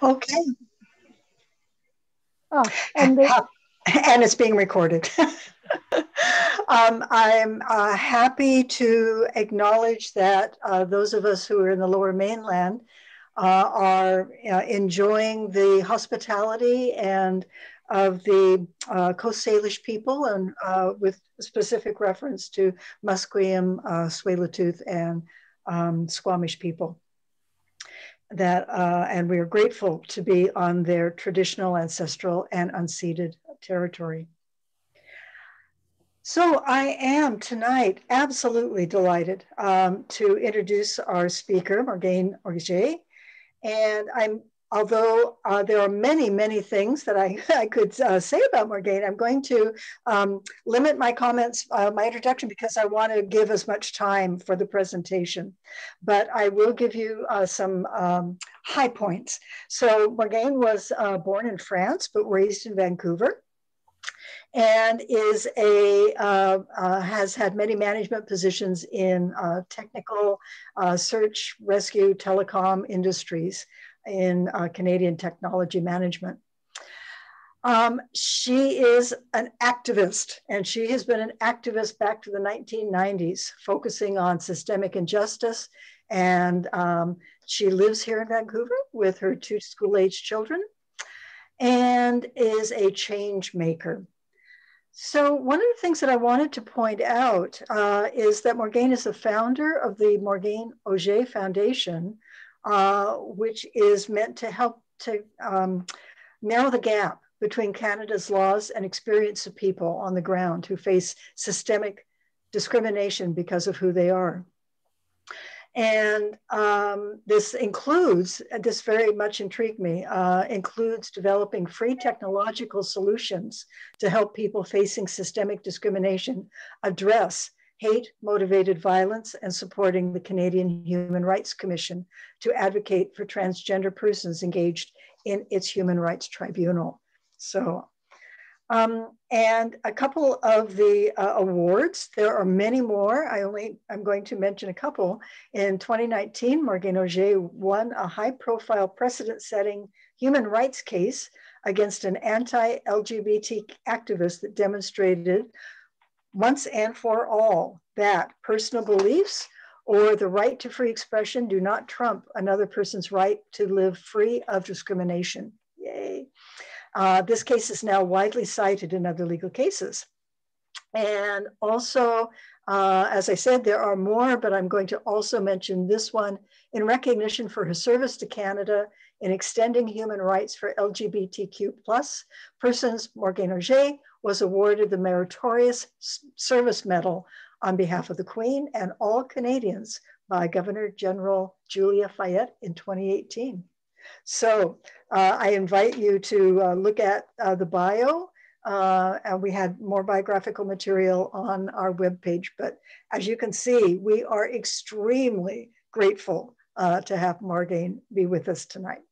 Okay. Oh, and the, And it's being recorded. I'm happy to acknowledge that those of us who are in the Lower Mainland are enjoying the hospitality and of the Coast Salish people, and with specific reference to Musqueam, Tsleil-Waututh, and Squamish people. And we are grateful to be on their traditional, ancestral, and unceded territory. So I am tonight absolutely delighted to introduce our speaker, Morgane Oger. And although there are many, many things that I could say about Morgane, I'm going to limit my comments, my introduction, because I want to give as much time for the presentation. But I will give you some high points. So Morgane was born in France, but raised in Vancouver, and has had many management positions in technical, search, rescue, telecom industries in Canadian technology management. She is an activist, and she has been an activist back to the 1990s, focusing on systemic injustice. And she lives here in Vancouver with her 2 school-age children and is a change maker. So one of the things that I wanted to point out is that Morgane is the founder of the Morgane Oger Foundation, which is meant to help to narrow the gap between Canada's laws and experience of people on the ground who face systemic discrimination because of who they are. And this very much intrigued me, includes developing free technological solutions to help people facing systemic discrimination address hate-motivated violence, and supporting the Canadian Human Rights Commission to advocate for transgender persons engaged in its human rights tribunal. So, and a couple of the awards, there are many more. I'm going to mention a couple. In 2019, Morgane Oger won a high-profile precedent-setting human rights case against an anti-LGBT activist that demonstrated once and for all that personal beliefs or the right to free expression do not trump another person's right to live free of discrimination. Yay. This case is now widely cited in other legal cases. And also, as I said, there are more, but I'm going to also mention this one. In recognition for her service to Canada in extending human rights for LGBTQ+ persons, Morgane Oger was awarded the Meritorious Service Medal on behalf of the Queen and all Canadians by Governor General Julia Fayette in 2018. So I invite you to look at the bio, and we had more biographical material on our webpage. But as you can see, we are extremely grateful to have Morgane be with us tonight.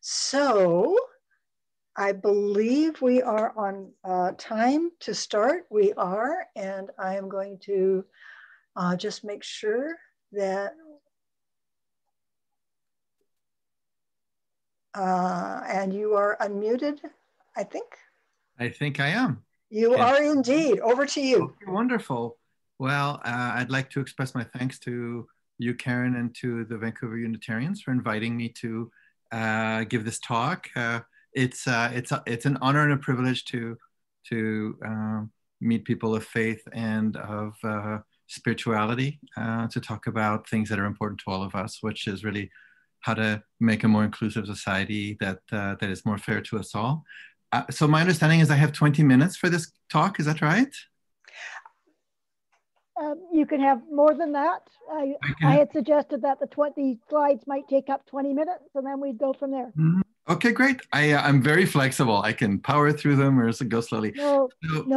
So I believe we are on time to start. We are, and I am going to just make sure that and you are unmuted, I think. I think I am. You are indeed. Over to you. Okay, wonderful. Well, I'd like to express my thanks to you, Karen, and to the Vancouver Unitarians for inviting me to give this talk. It's an honor and a privilege to meet people of faith and of spirituality, to talk about things that are important to all of us, which is really how to make a more inclusive society that is more fair to us all. So my understanding is I have 20 minutes for this talk. Is that right? You can have more than that. I had suggested that the 20 slides might take up 20 minutes, and then we'd go from there. Mm-hmm. Okay, great. I'm very flexible. I can power through them or go slowly. No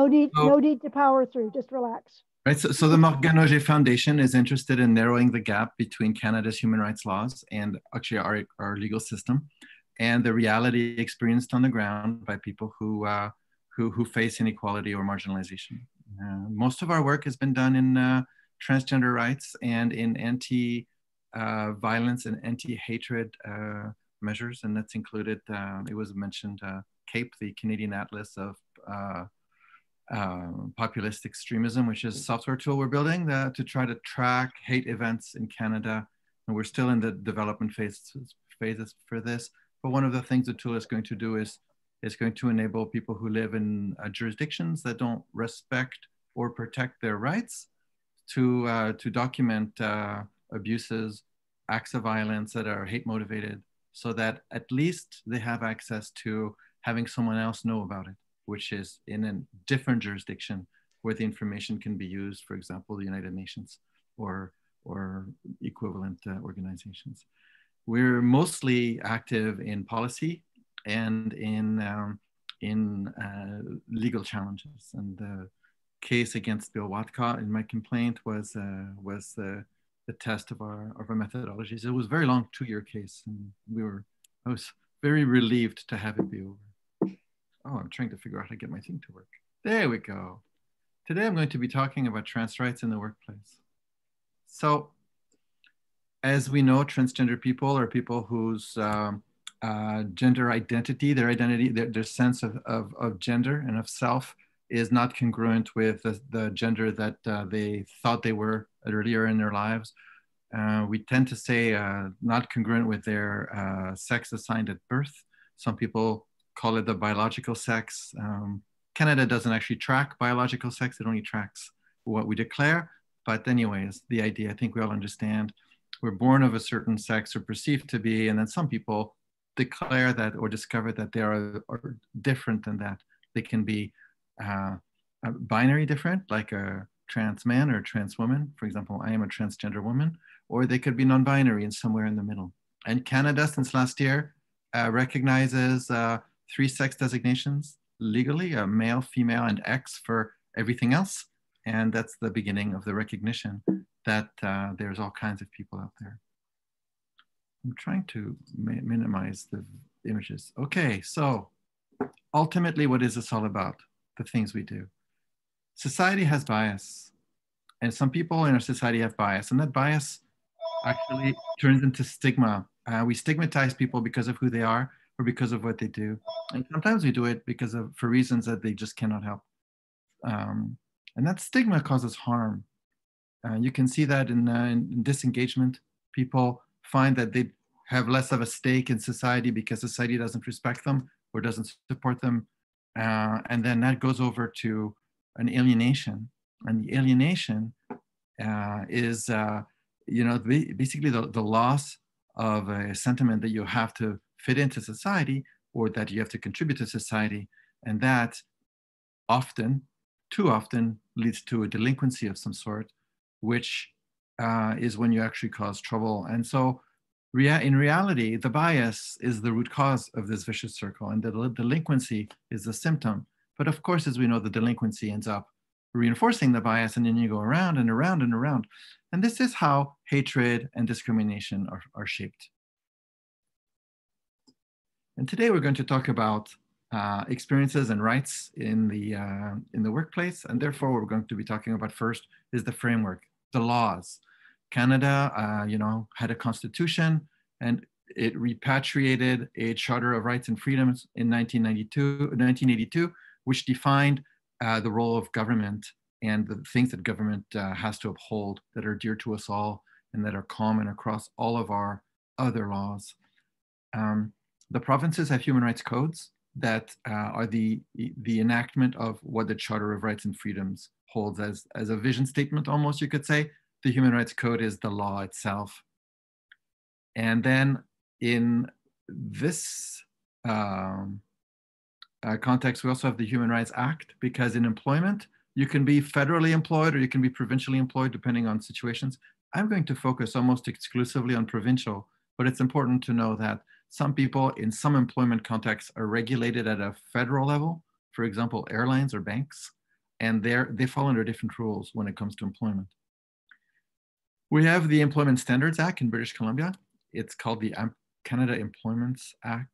need to power through. Just relax. Right. So the Morgane Oger Foundation is interested in narrowing the gap between Canada's human rights laws and actually our legal system, and the reality experienced on the ground by people who face inequality or marginalization. Most of our work has been done in transgender rights and in anti-violence and anti-hatred measures, and that's included, it was mentioned, CAPE, the Canadian Atlas of Populist Extremism, which is a software tool we're building to try to track hate events in Canada. And we're still in the development phases for this. But one of the things the tool is going to do is going to enable people who live in jurisdictions that don't respect or protect their rights to document abuses, acts of violence that are hate motivated, so that at least they have access to having someone else know about it, which is in a different jurisdiction where the information can be used, for example, the United Nations or equivalent organizations. We're mostly active in policy and in legal challenges. And the case against Bill Watka in my complaint was the test of our methodologies. It was a very long 2-year case, and I was very relieved to have it be over. Oh, I'm trying to figure out how to get my thing to work. There we go. Today I'm going to be talking about trans rights in the workplace. So, as we know, transgender people are people whose gender identity, their sense of gender and of self is not congruent with the gender that they thought they were earlier in their lives. We tend to say not congruent with their sex assigned at birth. Some people call it the biological sex. Canada doesn't actually track biological sex. It only tracks what we declare. But anyways, the idea, I think we all understand, we're born of a certain sex or perceived to be, and then some people declare that or discover that they are different than that. They can be binary different, like a trans man or a trans woman. For example, I am a transgender woman, or they could be non-binary and somewhere in the middle. And Canada, since last year, recognizes 3 sex designations legally, male, female, and X for everything else. And that's the beginning of the recognition that there's all kinds of people out there. I'm trying to minimize the images. Okay, so ultimately, what is this all about? The things we do. Society has bias, and some people in our society have bias, and that bias actually turns into stigma. We stigmatize people because of who they are or because of what they do. And sometimes we do it for reasons that they just cannot help. And that stigma causes harm. You can see that in disengagement. People find that they have less of a stake in society because society doesn't respect them or doesn't support them. And then that goes over to an alienation. And the alienation is, basically the loss of a sentiment that you have to fit into society or that you have to contribute to society. And that often, too often, leads to a delinquency of some sort, which is when you actually cause trouble. And so in reality, the bias is the root cause of this vicious circle, and the delinquency is the symptom. But of course, as we know, the delinquency ends up reinforcing the bias, and then you go around and around and around. And this is how hatred and discrimination are shaped. And today we're going to talk about experiences and rights in the workplace. And therefore, what we're going to be talking about first is the framework, the laws. Canada, had a constitution, and it repatriated a Charter of Rights and Freedoms in 1982, which defined the role of government and the things that government has to uphold that are dear to us all and that are common across all of our other laws. The provinces have human rights codes that are the enactment of what the Charter of Rights and Freedoms holds as a vision statement, almost, you could say. The Human Rights Code is the law itself. And then in this context, we also have the Human Rights Act, because in employment, you can be federally employed or you can be provincially employed, depending on situations. I'm going to focus almost exclusively on provincial, but it's important to know that some people in some employment contexts are regulated at a federal level, for example, airlines or banks, and they fall under different rules when it comes to employment. We have the Employment Standards Act in British Columbia. It's called the Canada Employments Act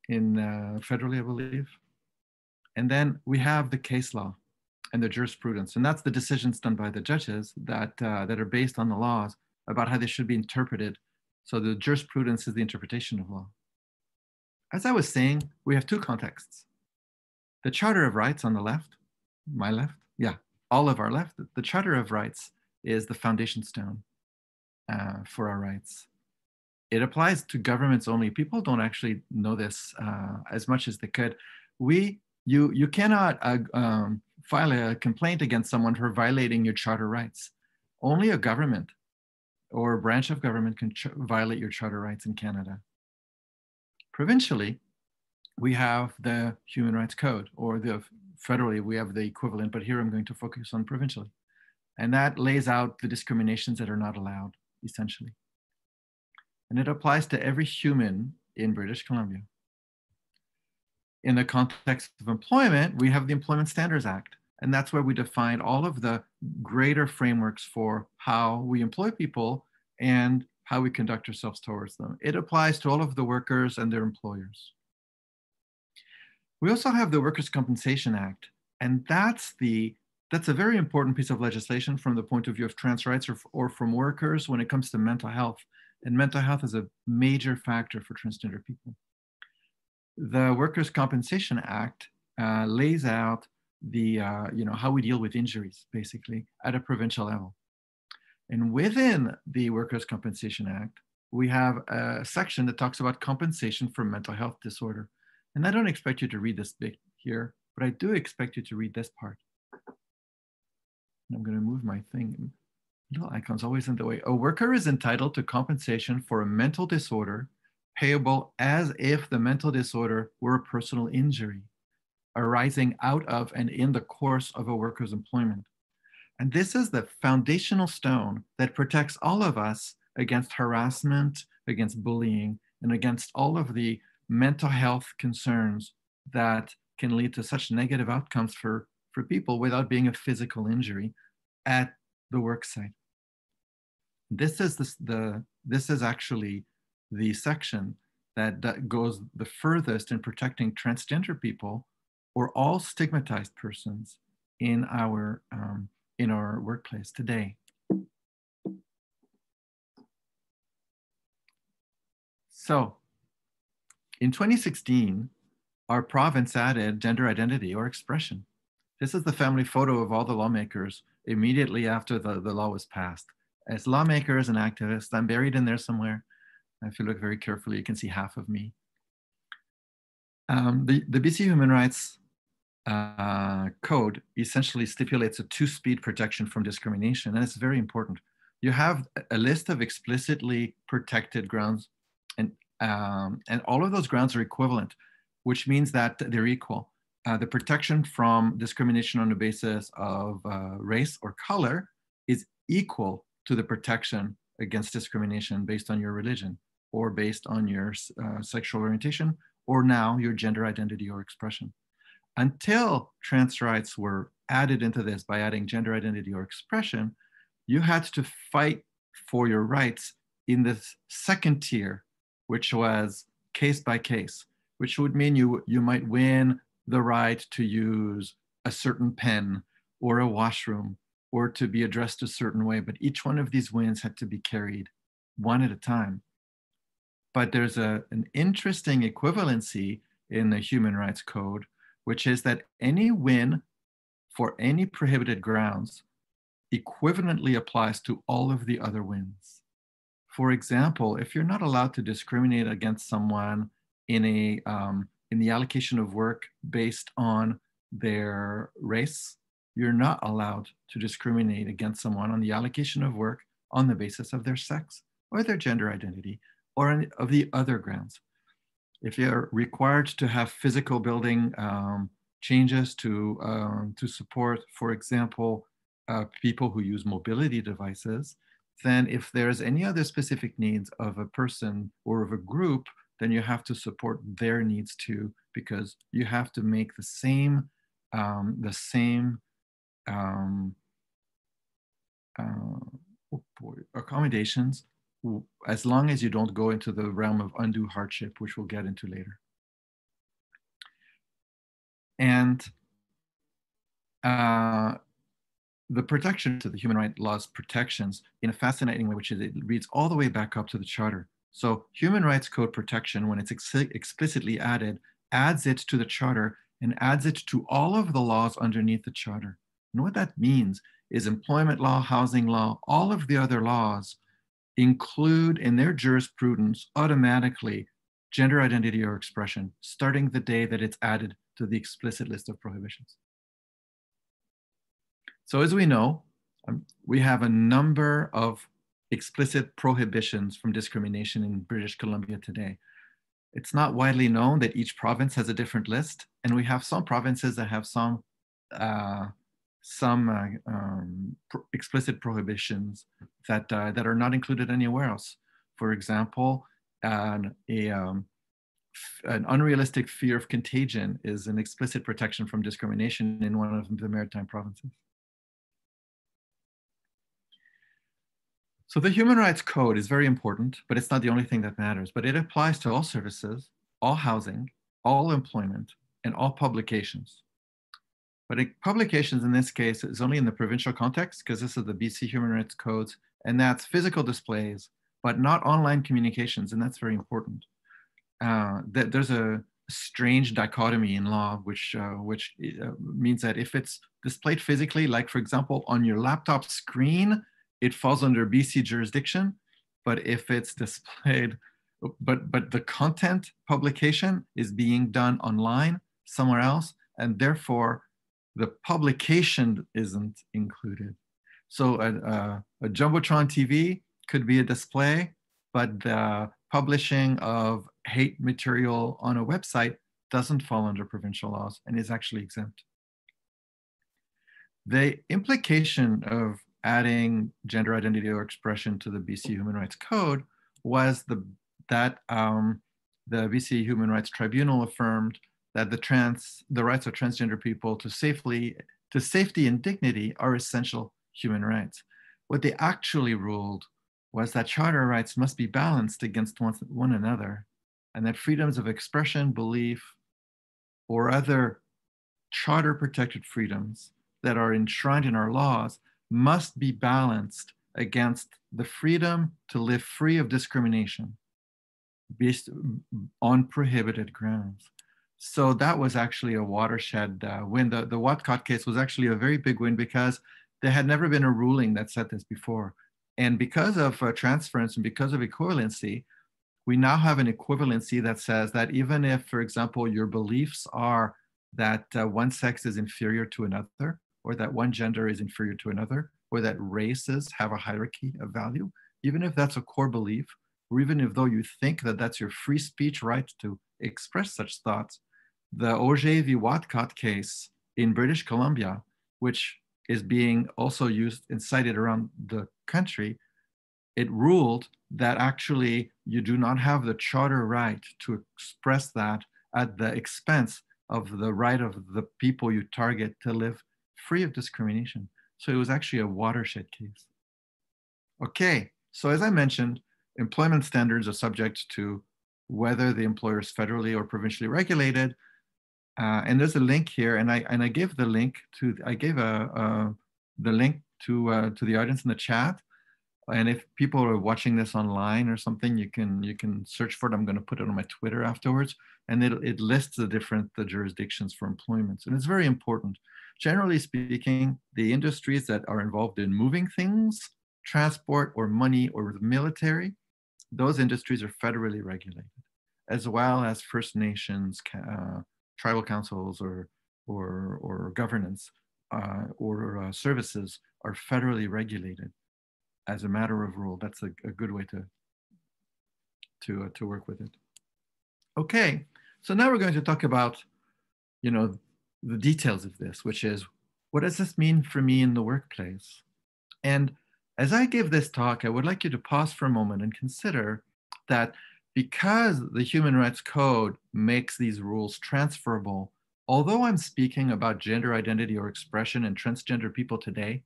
in federally, I believe. And then we have the case law and the jurisprudence, and that's the decisions done by the judges that are based on the laws about how they should be interpreted So the jurisprudence is the interpretation of law. As I was saying, we have two contexts. The Charter of Rights on the left, my left, yeah, all of our left. The Charter of Rights is the foundation stone for our rights. It applies to governments only. People don't actually know this as much as they could. You cannot file a complaint against someone for violating your charter rights. Only a government or a branch of government can violate your charter rights in Canada. Provincially, we have the Human Rights Code, or federally, we have the equivalent, but here I'm going to focus on provincially. And that lays out the discriminations that are not allowed, essentially. And it applies to every human in British Columbia. In the context of employment, we have the Employment Standards Act, and that's where we define all of the greater frameworks for how we employ people and how we conduct ourselves towards them. It applies to all of the workers and their employers. We also have the Workers' Compensation Act, and that's a very important piece of legislation from the point of view of trans rights or from workers when it comes to mental health. And mental health is a major factor for transgender people. The Workers' Compensation Act lays out how we deal with injuries, basically, at a provincial level. And within the Workers' Compensation Act, we have a section that talks about compensation for mental health disorder. And I don't expect you to read this bit here, but I do expect you to read this part. And I'm going to move my thing. Little icon's always in the way. A worker is entitled to compensation for a mental disorder payable as if the mental disorder were a personal injury arising out of and in the course of a worker's employment. And this is the foundational stone that protects all of us against harassment, against bullying, and against all of the mental health concerns that can lead to such negative outcomes for people without being a physical injury at the work site. This is actually the section that goes the furthest in protecting transgender people or all stigmatized persons in our workplace today. So, in 2016, our province added gender identity or expression. This is the family photo of all the lawmakers immediately after the law was passed. As lawmakers and activists, I'm buried in there somewhere. If you look very carefully, you can see half of me. The BC Human Rights Code essentially stipulates a two-speed protection from discrimination, and it's very important. You have a list of explicitly protected grounds, and all of those grounds are equivalent, which means that they're equal. The protection from discrimination on the basis of race or color is equal to the protection against discrimination based on your religion or based on your sexual orientation or now your gender identity or expression. Until trans rights were added into this by adding gender identity or expression, you had to fight for your rights in this second tier, which was case by case, which would mean you might win the right to use a certain pen or a washroom or to be addressed a certain way. But each one of these wins had to be carried one at a time. But there's an interesting equivalency in the Human Rights Code, which is that any win for any prohibited grounds equivalently applies to all of the other wins. For example, if you're not allowed to discriminate against someone in the allocation of work based on their race, you're not allowed to discriminate against someone on the allocation of work on the basis of their sex or their gender identity or of the other grounds. If you're required to have physical building changes to support, for example, people who use mobility devices, then if there's any other specific needs of a person or of a group, then you have to support their needs too, because you have to make the same accommodations as long as you don't go into the realm of undue hardship, which we'll get into later. And the protection to the human rights laws protections in a fascinating way, which is it reads all the way back up to the Charter. So human rights code protection, when it's explicitly added, adds it to the Charter and adds it to all of the laws underneath the Charter. And what that means is employment law, housing law, all of the other laws include in their jurisprudence automatically gender identity or expression, starting the day that it's added to the explicit list of prohibitions. So as we know, we have a number of explicit prohibitions from discrimination in British Columbia today. It's not widely known that each province has a different list, and we have some provinces that have some explicit prohibitions that are not included anywhere else. For example, an unrealistic fear of contagion is an explicit protection from discrimination in one of the maritime provinces. So the Human Rights Code is very important, but it's not the only thing that matters. But it applies to all services, all housing, all employment, and all publications. But publications in this case is only in the provincial context, because this is the BC Human Rights Codes, and that's physical displays, but not online communications, and that's very important. There's a strange dichotomy in law, which means that if it's displayed physically, like for example, on your laptop screen, it falls under BC jurisdiction. But if it's displayed, but the content publication is being done online somewhere else, and therefore the publication isn't included. So a Jumbotron TV could be a display, but the publishing of hate material on a website doesn't fall under provincial laws and is actually exempt. The implication of adding gender identity or expression to the BC Human Rights Code was that the BC Human Rights Tribunal affirmed that the rights of transgender people to safety and dignity are essential human rights. What they actually ruled was that charter rights must be balanced against one another, and that freedoms of expression, belief, or other charter protected freedoms that are enshrined in our laws must be balanced against the freedom to live free of discrimination based on prohibited grounds. So that was actually a watershed win. The Watcott case was actually a very big win because there had never been a ruling that said this before. And because of transference and because of equivalency, we now have an equivalency that says that even if, for example, your beliefs are that one sex is inferior to another, or that one gender is inferior to another, or that races have a hierarchy of value, even if that's a core belief, or even if though you think that that's your free speech right to express such thoughts, the Oger v. Watcott case in British Columbia, which is being also used and cited around the country, it ruled that actually you do not have the charter right to express that at the expense of the right of the people you target to live free of discrimination. So it was actually a watershed case. Okay, so as I mentioned, employment standards are subject to whether the employer is federally or provincially regulated. And there's a link here, and I gave the link to the link to the audience in the chat. And if people are watching this online or something, you can search for it. I'm going to put it on my Twitter afterwards, and it lists the different jurisdictions for employment, and it's very important. Generally speaking, the industries that are involved in moving things, transport, or money, or the military, those industries are federally regulated, as well as First Nations, tribal councils, or governance, or services are federally regulated as a matter of rule. That's a good way to work with it. Okay, so now we're going to talk about, the details of this, which is, what does this mean for me in the workplace? And as I give this talk, I would like you to pause for a moment and consider that because the Human Rights Code makes these rules transferable, although I'm speaking about gender identity or expression and transgender people today,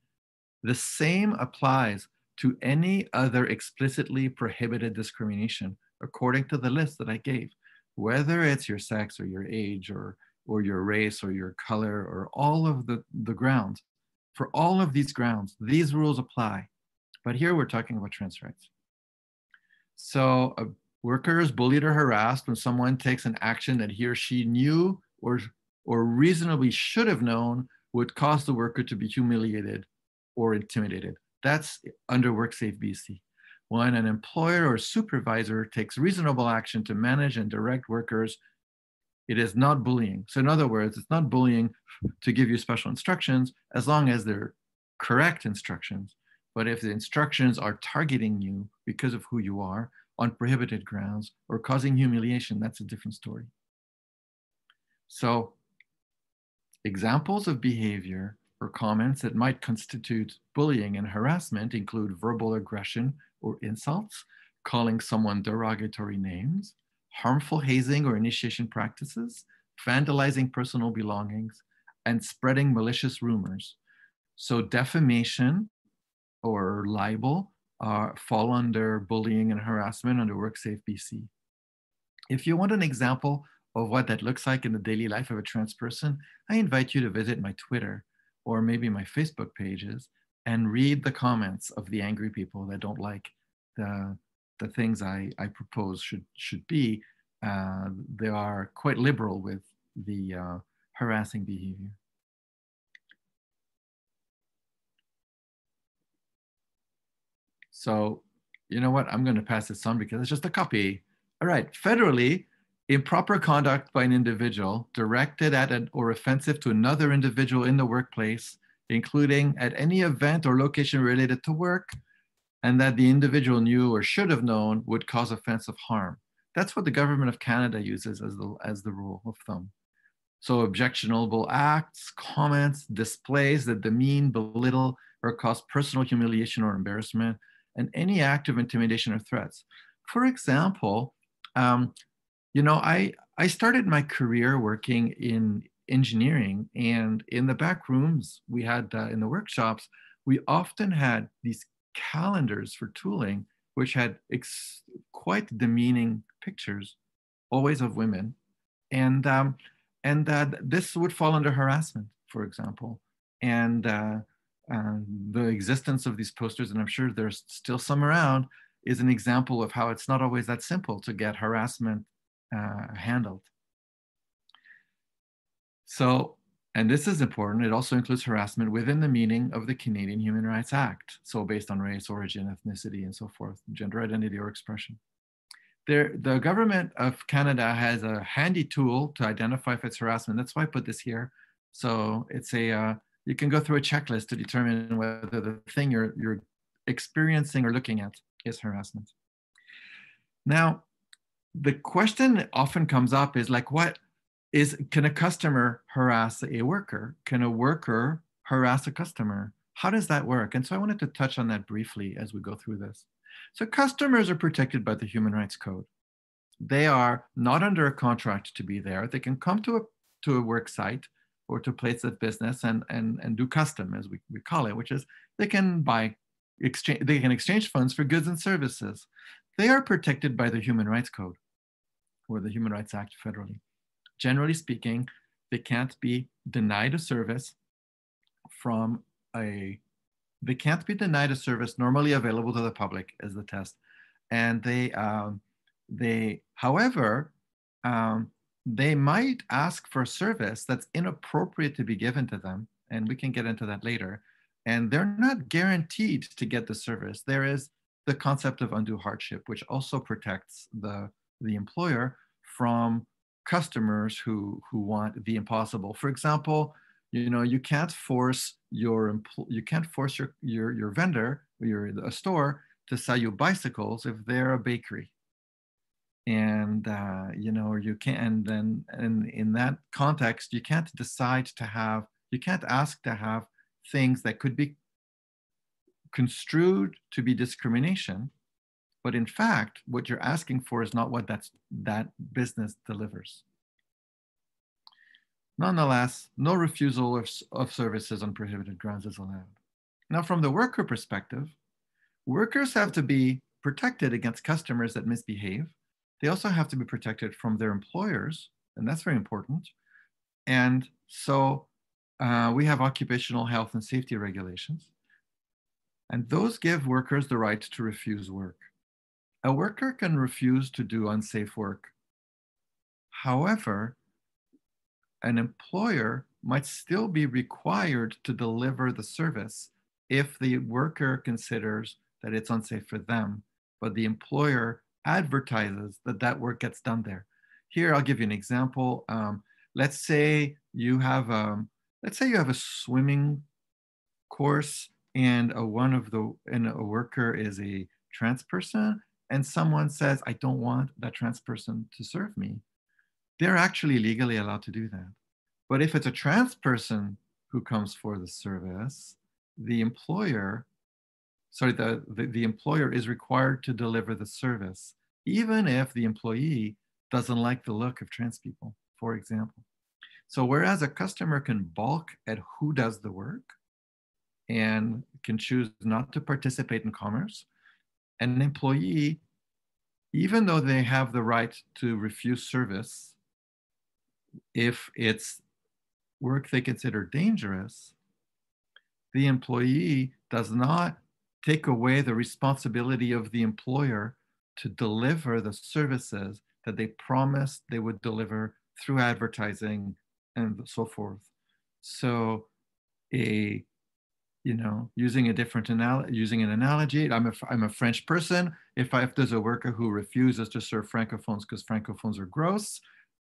the same applies to any other explicitly prohibited discrimination according to the list that I gave, whether it's your sex or your age or your race or your color or all of the grounds. For all of these grounds, these rules apply. But here we're talking about trans rights. So a worker is bullied or harassed when someone takes an action that he or she knew or reasonably should have known would cause the worker to be humiliated or intimidated. That's under WorkSafe BC. When an employer or supervisor takes reasonable action to manage and direct workers, it is not bullying. So in other words, it's not bullying to give you special instructions as long as they're correct instructions. But if the instructions are targeting you because of who you are on prohibited grounds or causing humiliation, that's a different story. So examples of behavior or comments that might constitute bullying and harassment include verbal aggression or insults, calling someone derogatory names, harmful hazing or initiation practices, vandalizing personal belongings, and spreading malicious rumors. So defamation or libel fall under bullying and harassment under WorkSafe BC. If you want an example of what that looks like in the daily life of a trans person, I invite you to visit my Twitter or maybe my Facebook pages and read the comments of the angry people that don't like the things I propose should be. They are quite liberal with the harassing behavior. So, you know what? I'm going to pass this on because it's just a copy. All right. Federally, improper conduct by an individual directed at or offensive to another individual in the workplace, including at any event or location related to work, and that the individual knew or should have known would cause offensive harm. That's what the government of Canada uses as the rule of thumb. So objectionable acts, comments, displays that demean, belittle, or cause personal humiliation or embarrassment, and any act of intimidation or threats. For example, you know, I started my career working in engineering, and in the back rooms we had in the workshops, we often had these calendars for tooling, which had quite demeaning pictures, always of women, and this would fall under harassment, for example, and the existence of these posters, and I'm sure there's still some around, is an example of how it's not always that simple to get harassment handled. So, and this is important, it also includes harassment within the meaning of the Canadian Human Rights Act. So based on race, origin, ethnicity, and so forth, gender identity or expression. The government of Canada has a handy tool to identify if it's harassment. That's why I put this here. So it's you can go through a checklist to determine whether the thing you're experiencing or looking at is harassment. Now, the question that often comes up is like, can a customer harass a worker? Can a worker harass a customer? How does that work? And so I wanted to touch on that briefly as we go through this. So customers are protected by the Human Rights Code. They are not under a contract to be there. They can come to a work site or to a place of business and do custom, as we call it, which is they can exchange funds for goods and services. They are protected by the Human Rights Code or the Human Rights Act federally. Generally speaking, they can't be denied a service they can't be denied a service normally available to the public as the test. And however, they might ask for a service that's inappropriate to be given to them. And we can get into that later. And they're not guaranteed to get the service. There is the concept of undue hardship, which also protects the employer from customers who want the impossible. For example, you know, you can't force your vendor, a store, to sell you bicycles if they're a bakery. And you know, you can't. And in that context, you can't ask to have things that could be construed to be discrimination, but in fact, what you're asking for is not what that business delivers. Nonetheless, no refusal of services on prohibited grounds is allowed. Now, from the worker perspective, workers have to be protected against customers that misbehave. They also have to be protected from their employers, and that's very important. And so we have occupational health and safety regulations, and those give workers the right to refuse work. A worker can refuse to do unsafe work. However, an employer might still be required to deliver the service if the worker considers that it's unsafe for them, but the employer advertises that that work gets done there. Here, I'll give you an example. Let's say you have a swimming course, and a worker is a trans person, and someone says, "I don't want that trans person to serve me." They're actually legally allowed to do that. But if it's a trans person who comes for the service, the employer is required to deliver the service, even if the employee doesn't like the look of trans people, for example. So whereas a customer can balk at who does the work and can choose not to participate in commerce, an employee, even though they have the right to refuse service if it's work they consider dangerous, the employee does not take away the responsibility of the employer to deliver the services that they promised they would deliver through advertising and so forth. So using an analogy, I'm a French person. If there's a worker who refuses to serve francophones because francophones are gross,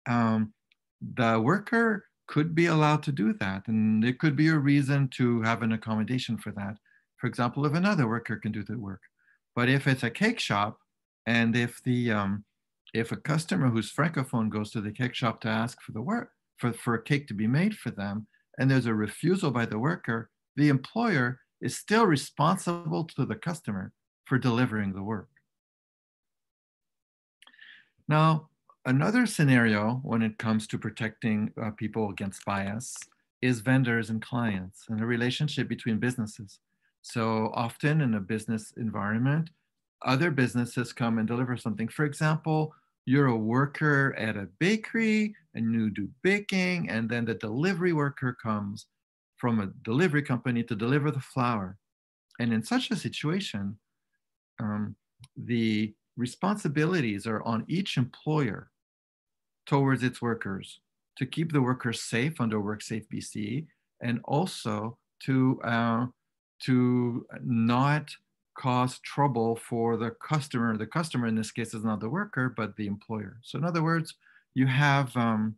the worker could be allowed to do that, and there could be a reason to have an accommodation for that. For example, if another worker can do the work. But if it's a cake shop, and if a customer who's francophone goes to the cake shop to ask for the work for a cake to be made for them, and there's a refusal by the worker, the employer is still responsible to the customer for delivering the work. Now, another scenario when it comes to protecting people against bias is vendors and clients and the relationship between businesses. So often in a business environment, other businesses come and deliver something. For example, you're a worker at a bakery and you do baking, and then the delivery worker comes from a delivery company to deliver the flour. And in such a situation, the responsibilities are on each employer towards its workers to keep the workers safe under WorkSafe BC, and also to not cause trouble for the customer. The customer in this case is not the worker, but the employer. So in other words, you have, I'm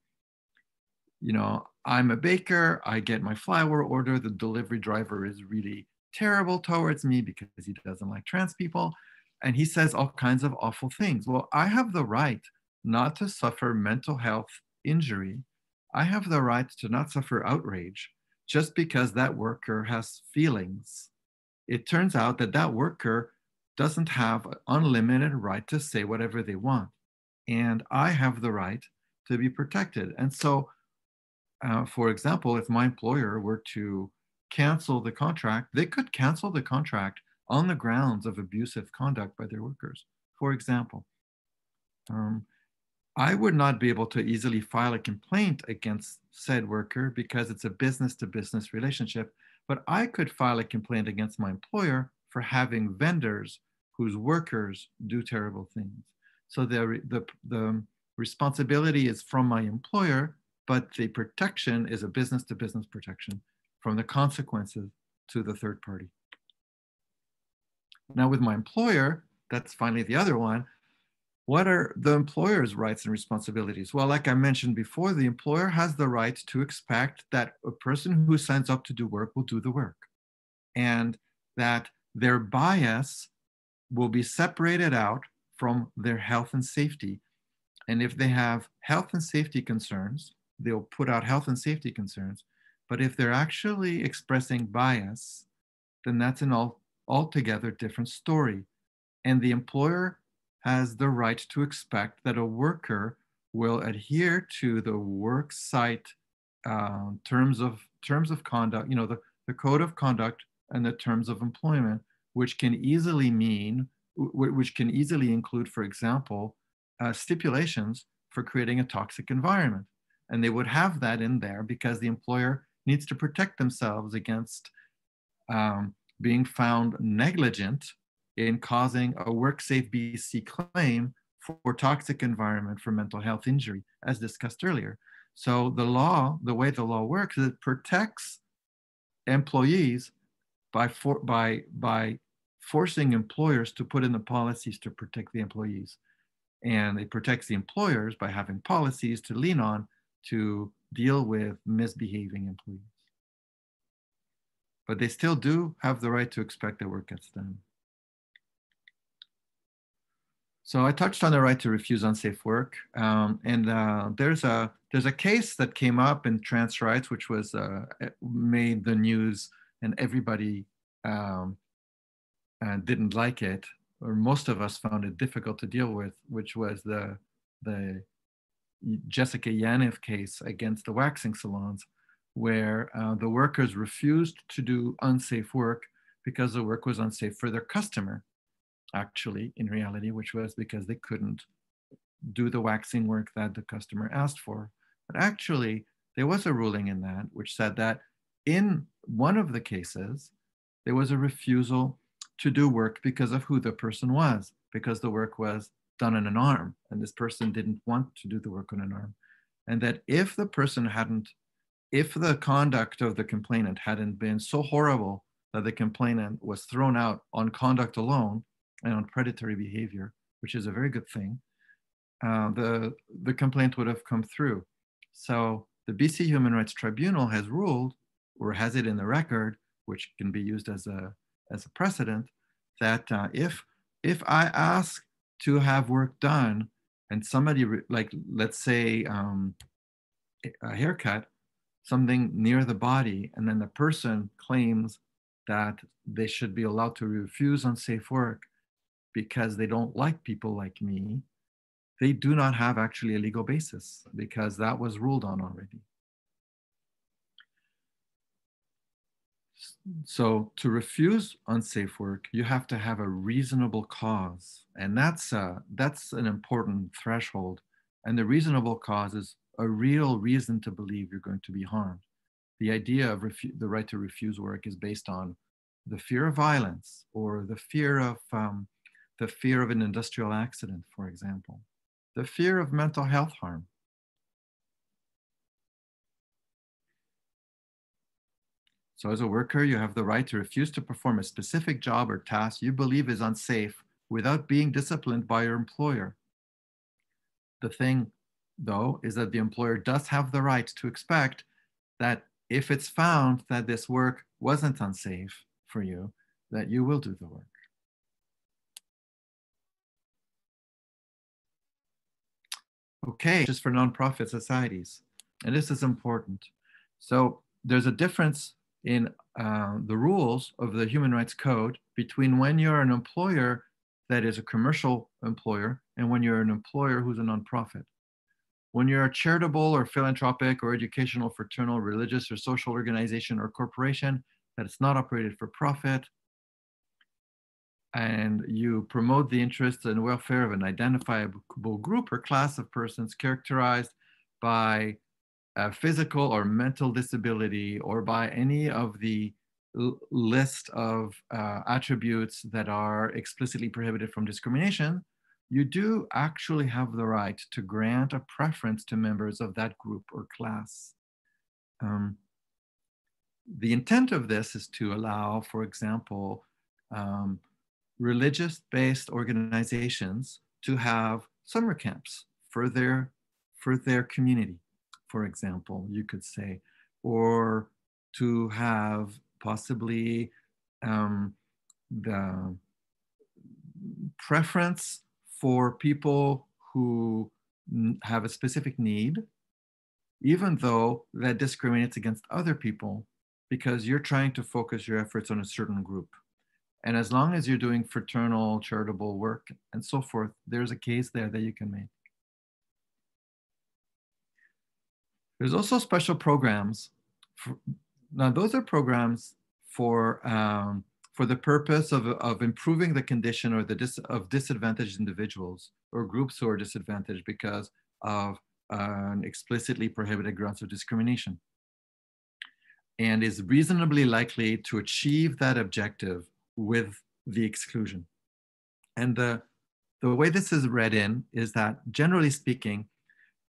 a baker, I get my flour order, the delivery driver is really terrible towards me because he doesn't like trans people, and he says all kinds of awful things. Well, I have the right not to suffer mental health injury. I have the right to not suffer outrage just because that worker has feelings. It turns out that that worker doesn't have an unlimited right to say whatever they want. And I have the right to be protected. And so, for example, if my employer were to cancel the contract, they could cancel the contract on the grounds of abusive conduct by their workers. For example, I would not be able to easily file a complaint against said worker because it's a business-to-business relationship, but I could file a complaint against my employer for having vendors whose workers do terrible things. So the responsibility is from my employer, but the protection is a business-to-business protection from the consequences to the third party. Now with my employer, that's finally the other one, what are the employer's rights and responsibilities? Well, like I mentioned before, the employer has the right to expect that a person who signs up to do work will do the work, and that their bias will be separated out from their health and safety. And if they have health and safety concerns, they'll put out health and safety concerns. But if they're actually expressing bias, then that's an altogether different story. And the employer has the right to expect that a worker will adhere to the work site terms of conduct, the code of conduct and the terms of employment, which can easily include, for example, stipulations for creating a toxic environment. And they would have that in there because the employer needs to protect themselves against being found negligent in causing a WorkSafe BC claim for toxic environment for mental health injury, as discussed earlier. So the law, the way the law works, is it protects employees by forcing employers to put in the policies to protect the employees. And it protects the employers by having policies to lean on to deal with misbehaving employees. But they still do have the right to expect that work gets done. So I touched on the right to refuse unsafe work. There's a case that came up in trans rights, which was made the news, and everybody didn't like it, or most of us found it difficult to deal with, which was the Jessica Yaniv case against the waxing salons, where the workers refused to do unsafe work because the work was unsafe for their customer, actually, in reality, which was because they couldn't do the waxing work that the customer asked for. But actually, there was a ruling in that which said that in one of the cases, there was a refusal to do work because of who the person was, because the work was done on an arm, and this person didn't want to do the work on an arm. And that if the person if the conduct of the complainant hadn't been so horrible that the complainant was thrown out on conduct alone and on predatory behavior, which is a very good thing, the complaint would have come through. So the BC Human Rights Tribunal has ruled, or has it in the record, which can be used as a precedent, that if I ask to have work done and somebody, like let's say a haircut, something near the body, and then the person claims that they should be allowed to refuse unsafe work because they don't like people like me, they do not have actually a legal basis because that was ruled on already. So to refuse unsafe work, you have to have a reasonable cause. And that's an important threshold. And the reasonable cause is a real reason to believe you're going to be harmed. The idea of the right to refuse work is based on the fear of violence or the fear of an industrial accident, for example, the fear of mental health harm. So as a worker, you have the right to refuse to perform a specific job or task you believe is unsafe without being disciplined by your employer. The thing, though, is that the employer does have the right to expect that if it's found that this work wasn't unsafe for you, that you will do the work. Okay, just for nonprofit societies. And this is important. So there's a difference in the rules of the Human Rights Code between when you're an employer that is a commercial employer and when you're an employer who's a nonprofit. When you're a charitable or philanthropic or educational, fraternal, religious, or social organization or corporation that is not operated for profit, and you promote the interests and welfare of an identifiable group or class of persons characterized by a physical or mental disability or by any of the list of attributes that are explicitly prohibited from discrimination, you do actually have the right to grant a preference to members of that group or class. The intent of this is to allow, for example, religious-based organizations to have summer camps for their community, for example, you could say, or to have possibly the preference for people who have a specific need, even though that discriminates against other people, because you're trying to focus your efforts on a certain group. And as long as you're doing fraternal, charitable work and so forth, there's a case there that you can make. There's also special programs. Now, those are programs for the purpose of improving the condition or of disadvantaged individuals or groups who are disadvantaged because of explicitly prohibited grounds of discrimination. and is reasonably likely to achieve that objective with the exclusion. And the way this is read in is that, generally speaking,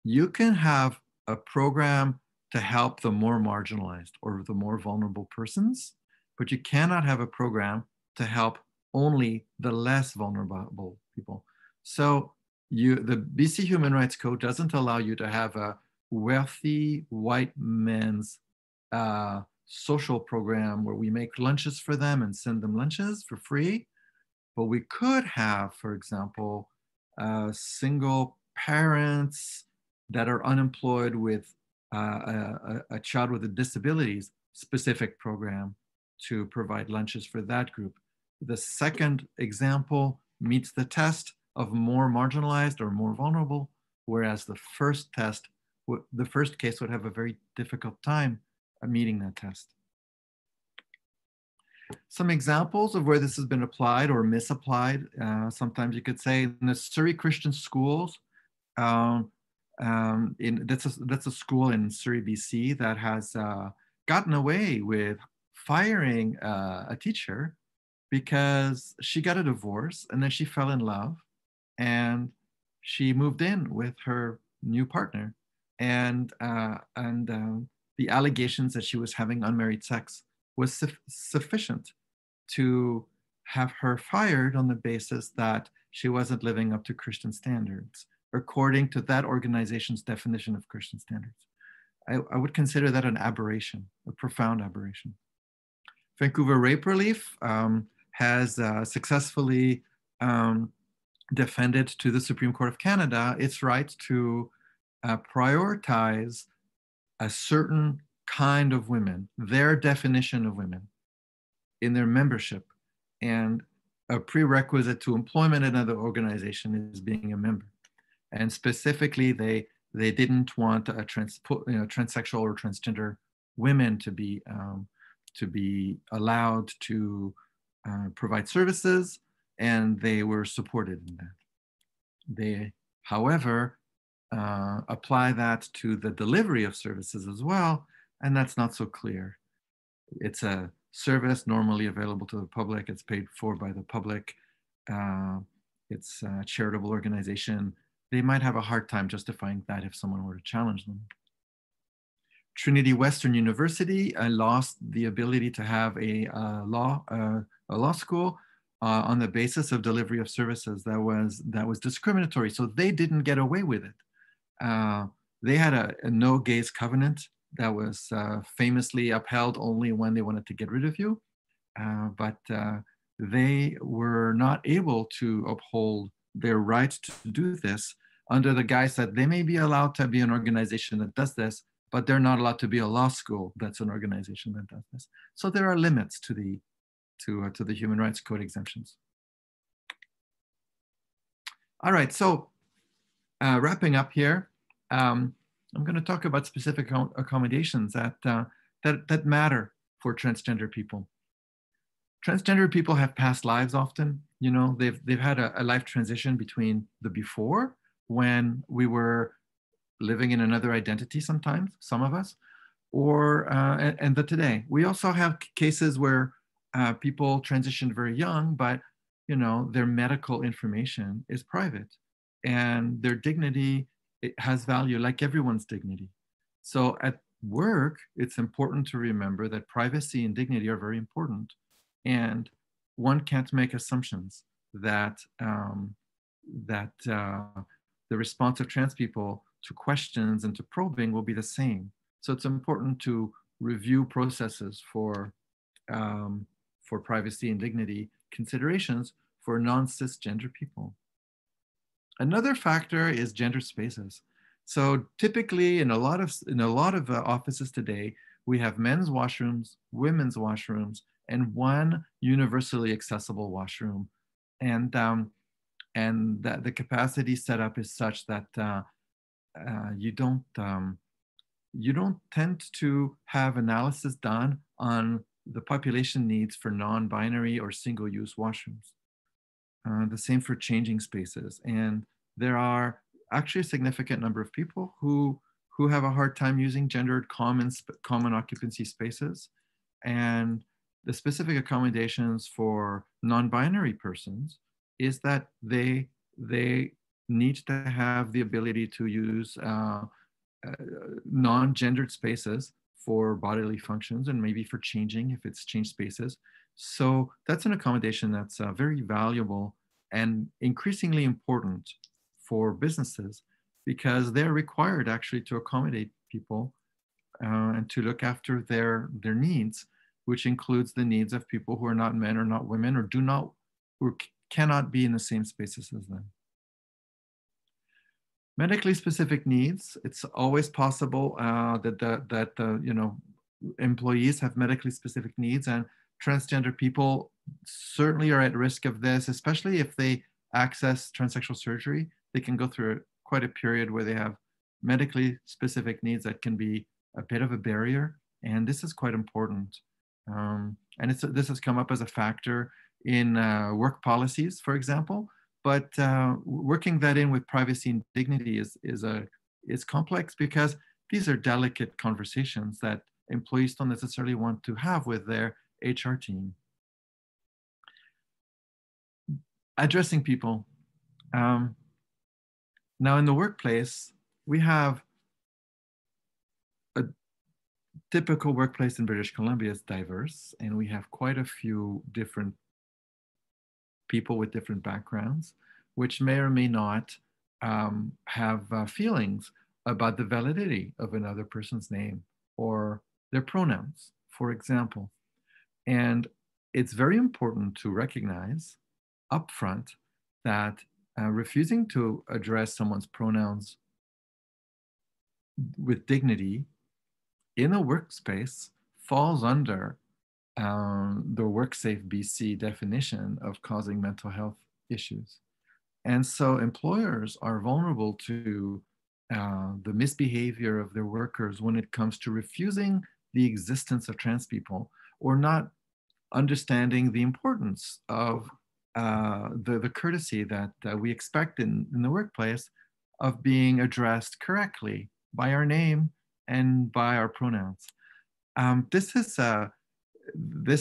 you can have a program to help the more marginalized or the more vulnerable persons, but you cannot have a program to help only the less vulnerable people. So the BC Human Rights Code doesn't allow you to have a wealthy white men's social program where we make lunches for them and send them lunches for free. But we could have, for example, single parents that are unemployed with a child with a disabilities specific program to provide lunches for that group. The second example meets the test of more marginalized or more vulnerable, whereas the first case would have a very difficult time meeting that test. Some examples of where this has been applied or misapplied, sometimes you could say in the Surrey Christian schools, that's a school in Surrey, BC that has gotten away with firing a teacher because she got a divorce and then she fell in love and she moved in with her new partner, and the allegations that she was having unmarried sex was sufficient to have her fired on the basis that she wasn't living up to Christian standards, according to that organization's definition of Christian standards. I would consider that an aberration, a profound aberration. Vancouver Rape Relief has successfully defended to the Supreme Court of Canada its right to prioritize a certain kind of women, their definition of women, in their membership. And a prerequisite to employment in another organization is being a member. And specifically, they didn't want a transsexual or transgender women to be allowed to provide services, and they were supported in that. They, however, apply that to the delivery of services as well, and that's not so clear. It's a service normally available to the public. It's paid for by the public. It's a charitable organization. They might have a hard time justifying that if someone were to challenge them. Trinity Western University lost the ability to have a law school on the basis of delivery of services that was discriminatory. So they didn't get away with it. They had a no gays covenant that was famously upheld only when they wanted to get rid of you. But they were not able to uphold their right to do this under the guise that they may be allowed to be an organization that does this, but they're not allowed to be a law school that's an organization that does this. So there are limits to the Human Rights Code exemptions. All right, so wrapping up here, I'm going to talk about specific accommodations that matter for transgender people. Transgender people have past lives often. You know, they've had a life transition between the before, when we were living in another identity sometimes, some of us, or and the today. We also have cases where people transitioned very young, but you know, their medical information is private, and their dignity, it has value like everyone's dignity. So at work, it's important to remember that privacy and dignity are very important, and one can't make assumptions that the response of trans people to questions and to probing will be the same. So it's important to review processes for privacy and dignity considerations for non-cisgender people. Another factor is gender spaces. So typically in a lot of offices today, we have men's washrooms, women's washrooms, and one universally accessible washroom. And the capacity setup is such that you don't tend to have analysis done on the population needs for non-binary or single-use washrooms. The same for changing spaces. And there are actually a significant number of people who who have a hard time using gendered common occupancy spaces. And the specific accommodations for non-binary persons is that they need to have the ability to use non-gendered spaces for bodily functions and maybe for changing if it's changed spaces. So that's an accommodation that's very valuable and increasingly important for businesses because they're required actually to accommodate people and to look after their needs, which includes the needs of people who are not men or not women or who cannot be in the same spaces as them. Medically specific needs, it's always possible that employees have medically specific needs, and transgender people certainly are at risk of this, especially if they access transsexual surgery. They can go through quite a period where they have medically specific needs that can be a bit of a barrier, and this is quite important. And this has come up as a factor in work policies, for example. But working that in with privacy and dignity is complex because these are delicate conversations that employees don't necessarily want to have with their HR team. Addressing people. Now in the workplace, we have a typical workplace in British Columbia is diverse, and we have quite a few different people with different backgrounds, which may or may not have feelings about the validity of another person's name or their pronouns, for example. And it's very important to recognize upfront that refusing to address someone's pronouns with dignity in a workspace falls under the WorkSafe BC definition of causing mental health issues. And so employers are vulnerable to the misbehavior of their workers when it comes to refusing the existence of trans people or not understanding the importance of the courtesy that we expect in the workplace of being addressed correctly by our name and by our pronouns. This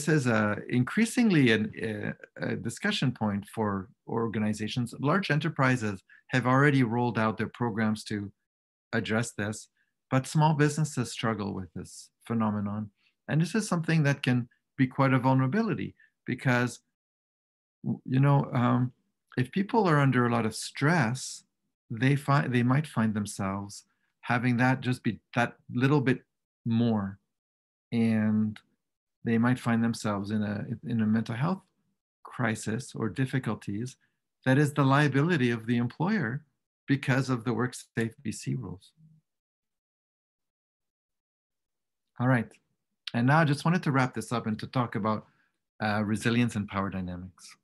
is increasingly a discussion point for organizations. Large enterprises have already rolled out their programs to address this, but small businesses struggle with this phenomenon. And this is something that can be quite a vulnerability because, if people are under a lot of stress, they might find themselves having that just be that little bit more, and they might find themselves in a mental health crisis or difficulties that is the liability of the employer because of the WorkSafe BC rules. All right, and now I just wanted to wrap this up and to talk about resilience and power dynamics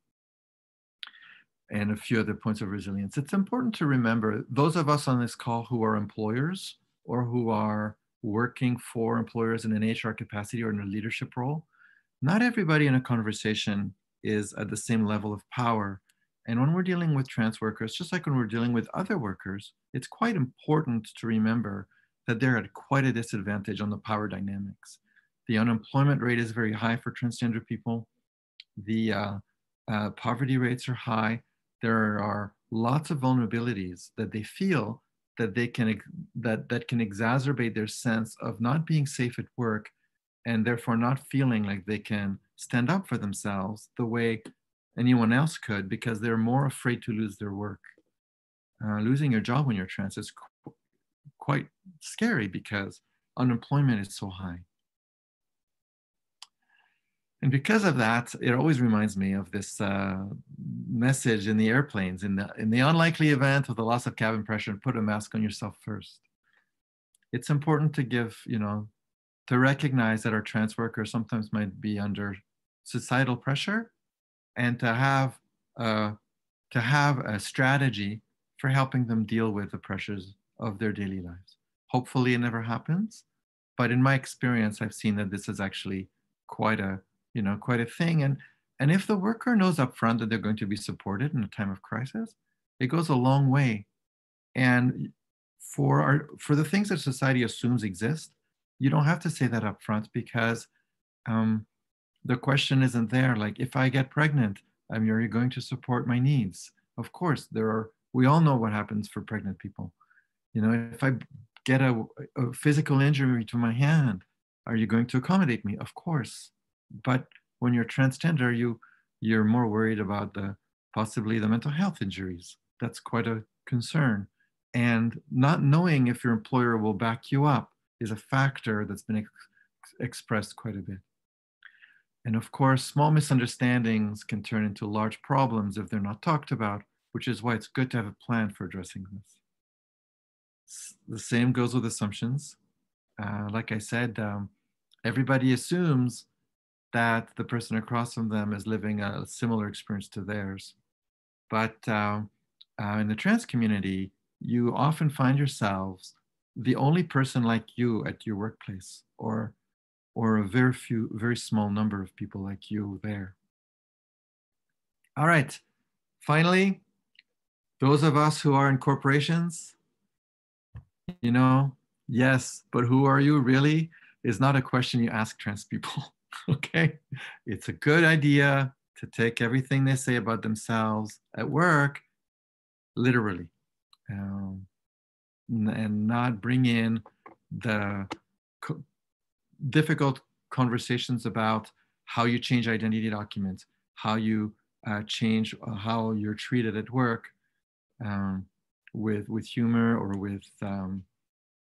and a few other points of resilience. It's important to remember, those of us on this call who are employers or who are working for employers in an HR capacity or in a leadership role, not everybody in a conversation is at the same level of power. And when we're dealing with trans workers, just like when we're dealing with other workers, it's quite important to remember that they're at quite a disadvantage on the power dynamics. The unemployment rate is very high for transgender people. The poverty rates are high. There are lots of vulnerabilities that they feel that they can that can exacerbate their sense of not being safe at work, and therefore not feeling like they can stand up for themselves the way anyone else could, because they're more afraid to lose their work. Losing your job when you're trans is quite scary because unemployment is so high. And because of that, it always reminds me of this message in the airplanes: in the unlikely event of the loss of cabin pressure, put a mask on yourself first. It's important to to recognize that our trans workers sometimes might be under societal pressure, and to have a strategy for helping them deal with the pressures of their daily lives. Hopefully it never happens, but in my experience, I've seen that this is actually quite a thing. And if the worker knows up front that they're going to be supported in a time of crisis, it goes a long way. And for the things that society assumes exist, you don't have to say that up front, because the question isn't there. Like, if I get pregnant, are you going to support my needs? Of course, we all know what happens for pregnant people. You know, if I get a physical injury to my hand, are you going to accommodate me? Of course. But when you're transgender, you're more worried about possibly the mental health injuries. That's quite a concern. And not knowing if your employer will back you up is a factor that's been expressed quite a bit. And of course, small misunderstandings can turn into large problems if they're not talked about, which is why it's good to have a plan for addressing this. The same goes with assumptions. Like I said, everybody assumes that the person across from them is living a similar experience to theirs. But in the trans community, you often find yourselves the only person like you at your workplace, or a very small number of people like you there. All right, finally, those of us who are in corporations, you know, yes, but who are you really is not a question you ask trans people, okay? It's a good idea to take everything they say about themselves at work literally, and not bring in the difficult conversations about how you change identity documents, how you change how you're treated at work, with humor or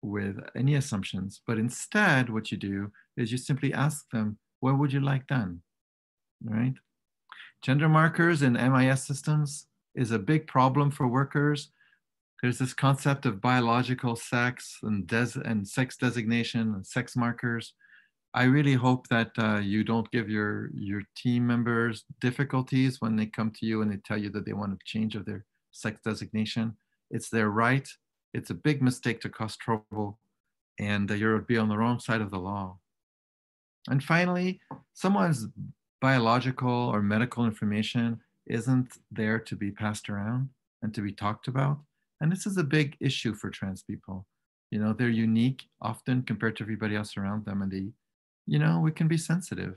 with any assumptions. But instead, what you do is you simply ask them, what would you like done, right? Gender markers in MIS systems is a big problem for workers. There's this concept of biological sex and sex designation and sex markers. I really hope that you don't give your team members difficulties when they come to you and they tell you that they want a change of their sex designation. It's their right. It's a big mistake to cause trouble, and you'll be on the wrong side of the law. And finally, someone's biological or medical information isn't there to be passed around and to be talked about. And this is a big issue for trans people. You know, they're unique often compared to everybody else around them, and we can be sensitive.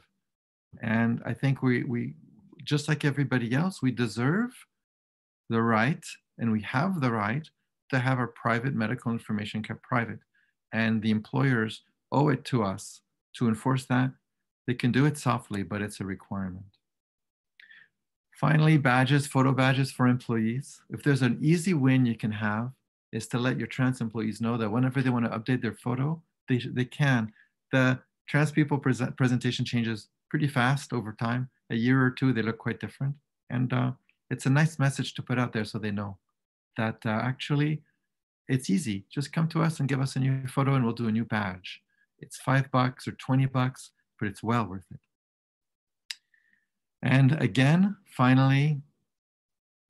And I think we just like everybody else, we deserve the right, and we have the right to have our private medical information kept private. And the employers owe it to us to enforce that. They can do it softly, but it's a requirement. Finally, badges, photo badges for employees. If there's an easy win you can have, is to let your trans employees know that whenever they want to update their photo, they can. The trans people presentation changes pretty fast over time. A year or two, they look quite different. And it's a nice message to put out there so they know that actually it's easy. Just come to us and give us a new photo and we'll do a new badge. It's $5 or $20, but it's well worth it. And again, finally,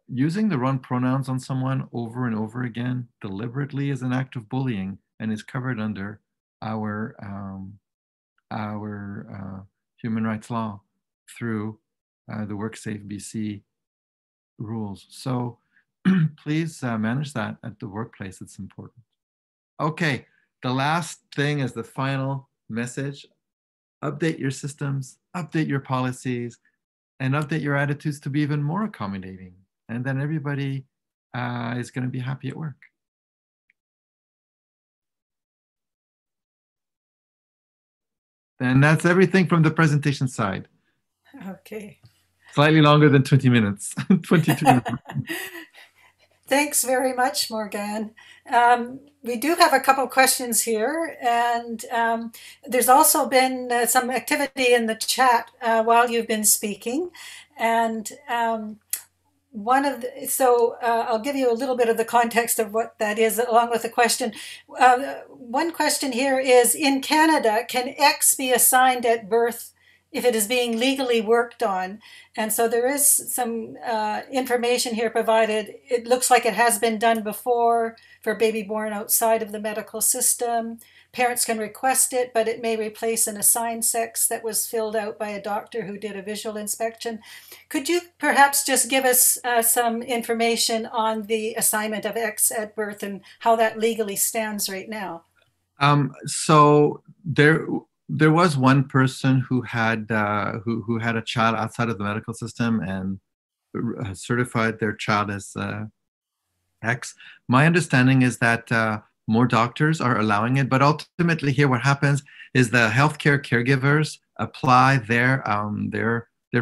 using the wrong pronouns on someone over and over again deliberately is an act of bullying and is covered under our human rights law through the WorkSafe BC rules. So please manage that at the workplace. It's important. Okay, the last thing is the final message. Update your systems, update your policies, and update your attitudes to be even more accommodating. And then everybody is going to be happy at work. And that's everything from the presentation side. Okay. Slightly longer than 20 minutes, 22 minutes. Thanks very much, Morgane. We do have a couple questions here, and there's also been some activity in the chat while you've been speaking. And I'll give you a little bit of the context of what that is, along with the question. One question here is, in Canada, can X be assigned at birth if it is being legally worked on. And so there is some information here provided. It looks like it has been done before for a baby born outside of the medical system. Parents can request it, but it may replace an assigned sex that was filled out by a doctor who did a visual inspection. Could you perhaps just give us some information on the assignment of X at birth and how that legally stands right now? So there was one person who had who had a child outside of the medical system and certified their child as X. My understanding is that more doctors are allowing it, but ultimately here what happens is the healthcare caregivers apply their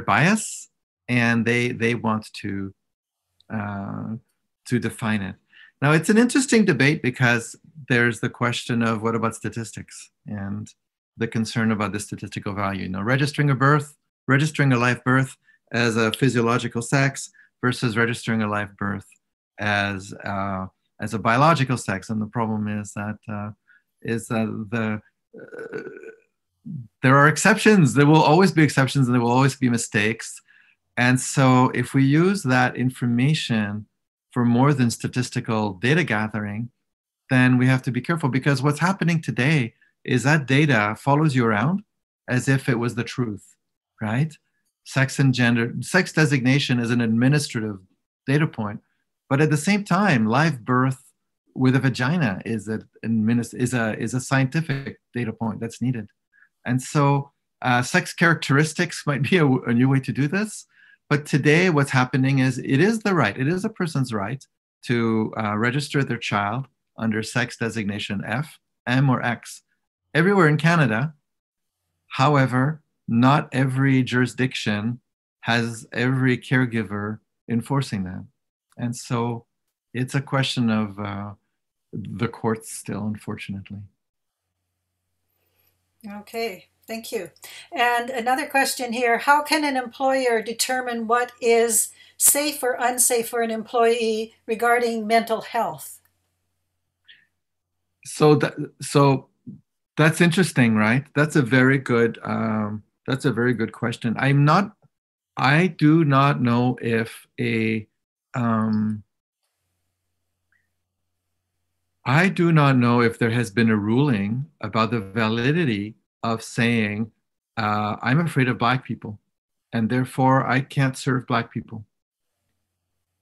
bias, and they want to define it. Now it's an interesting debate because there's the question of what about statistics and the concern about the statistical value. You know, registering a live birth as a physiological sex versus registering a live birth as a biological sex. And the problem is that there are exceptions. There will always be exceptions, and there will always be mistakes. And so if we use that information for more than statistical data gathering, then we have to be careful, because what's happening today is that data follows you around as if it was the truth, right? Sex and gender, sex designation is an administrative data point, but at the same time, live birth with a vagina is a scientific data point that's needed. And so sex characteristics might be a new way to do this. But today what's happening is it is a person's right to register their child under sex designation F, M, or X everywhere in Canada. However, not every jurisdiction has every caregiver enforcing that. And so it's a question of the courts still, unfortunately. Okay, thank you. And another question here, how can an employer determine what is safe or unsafe for an employee regarding mental health? So that's interesting, right? That's a very good question. I do not know if there has been a ruling about the validity of saying, I'm afraid of Black people, and therefore I can't serve Black people.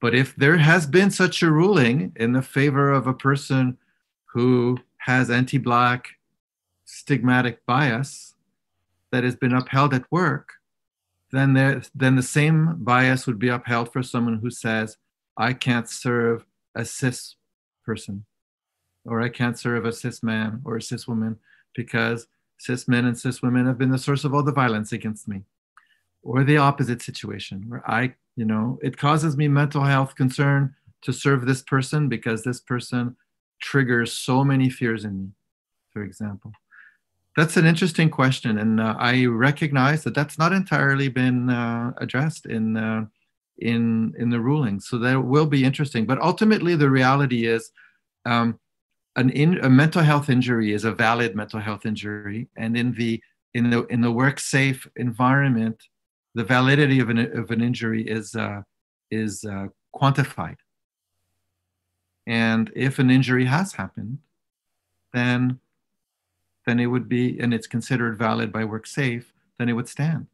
But if there has been such a ruling in the favor of a person who has anti-Black stigmatic bias that has been upheld at work, then the same bias would be upheld for someone who says, I can't serve a cis person, or I can't serve a cis man or a cis woman because cis men and cis women have been the source of all the violence against me. Or the opposite situation where it causes me mental health concern to serve this person because this person triggers so many fears in me, for example. That's an interesting question, and I recognize that that's not entirely been addressed in the ruling. So that will be interesting. But ultimately, the reality is a mental health injury is a valid mental health injury, and in the work safe environment, the validity of an injury is quantified. And if an injury has happened, then it would be, and it's considered valid by WorkSafe, then it would stand.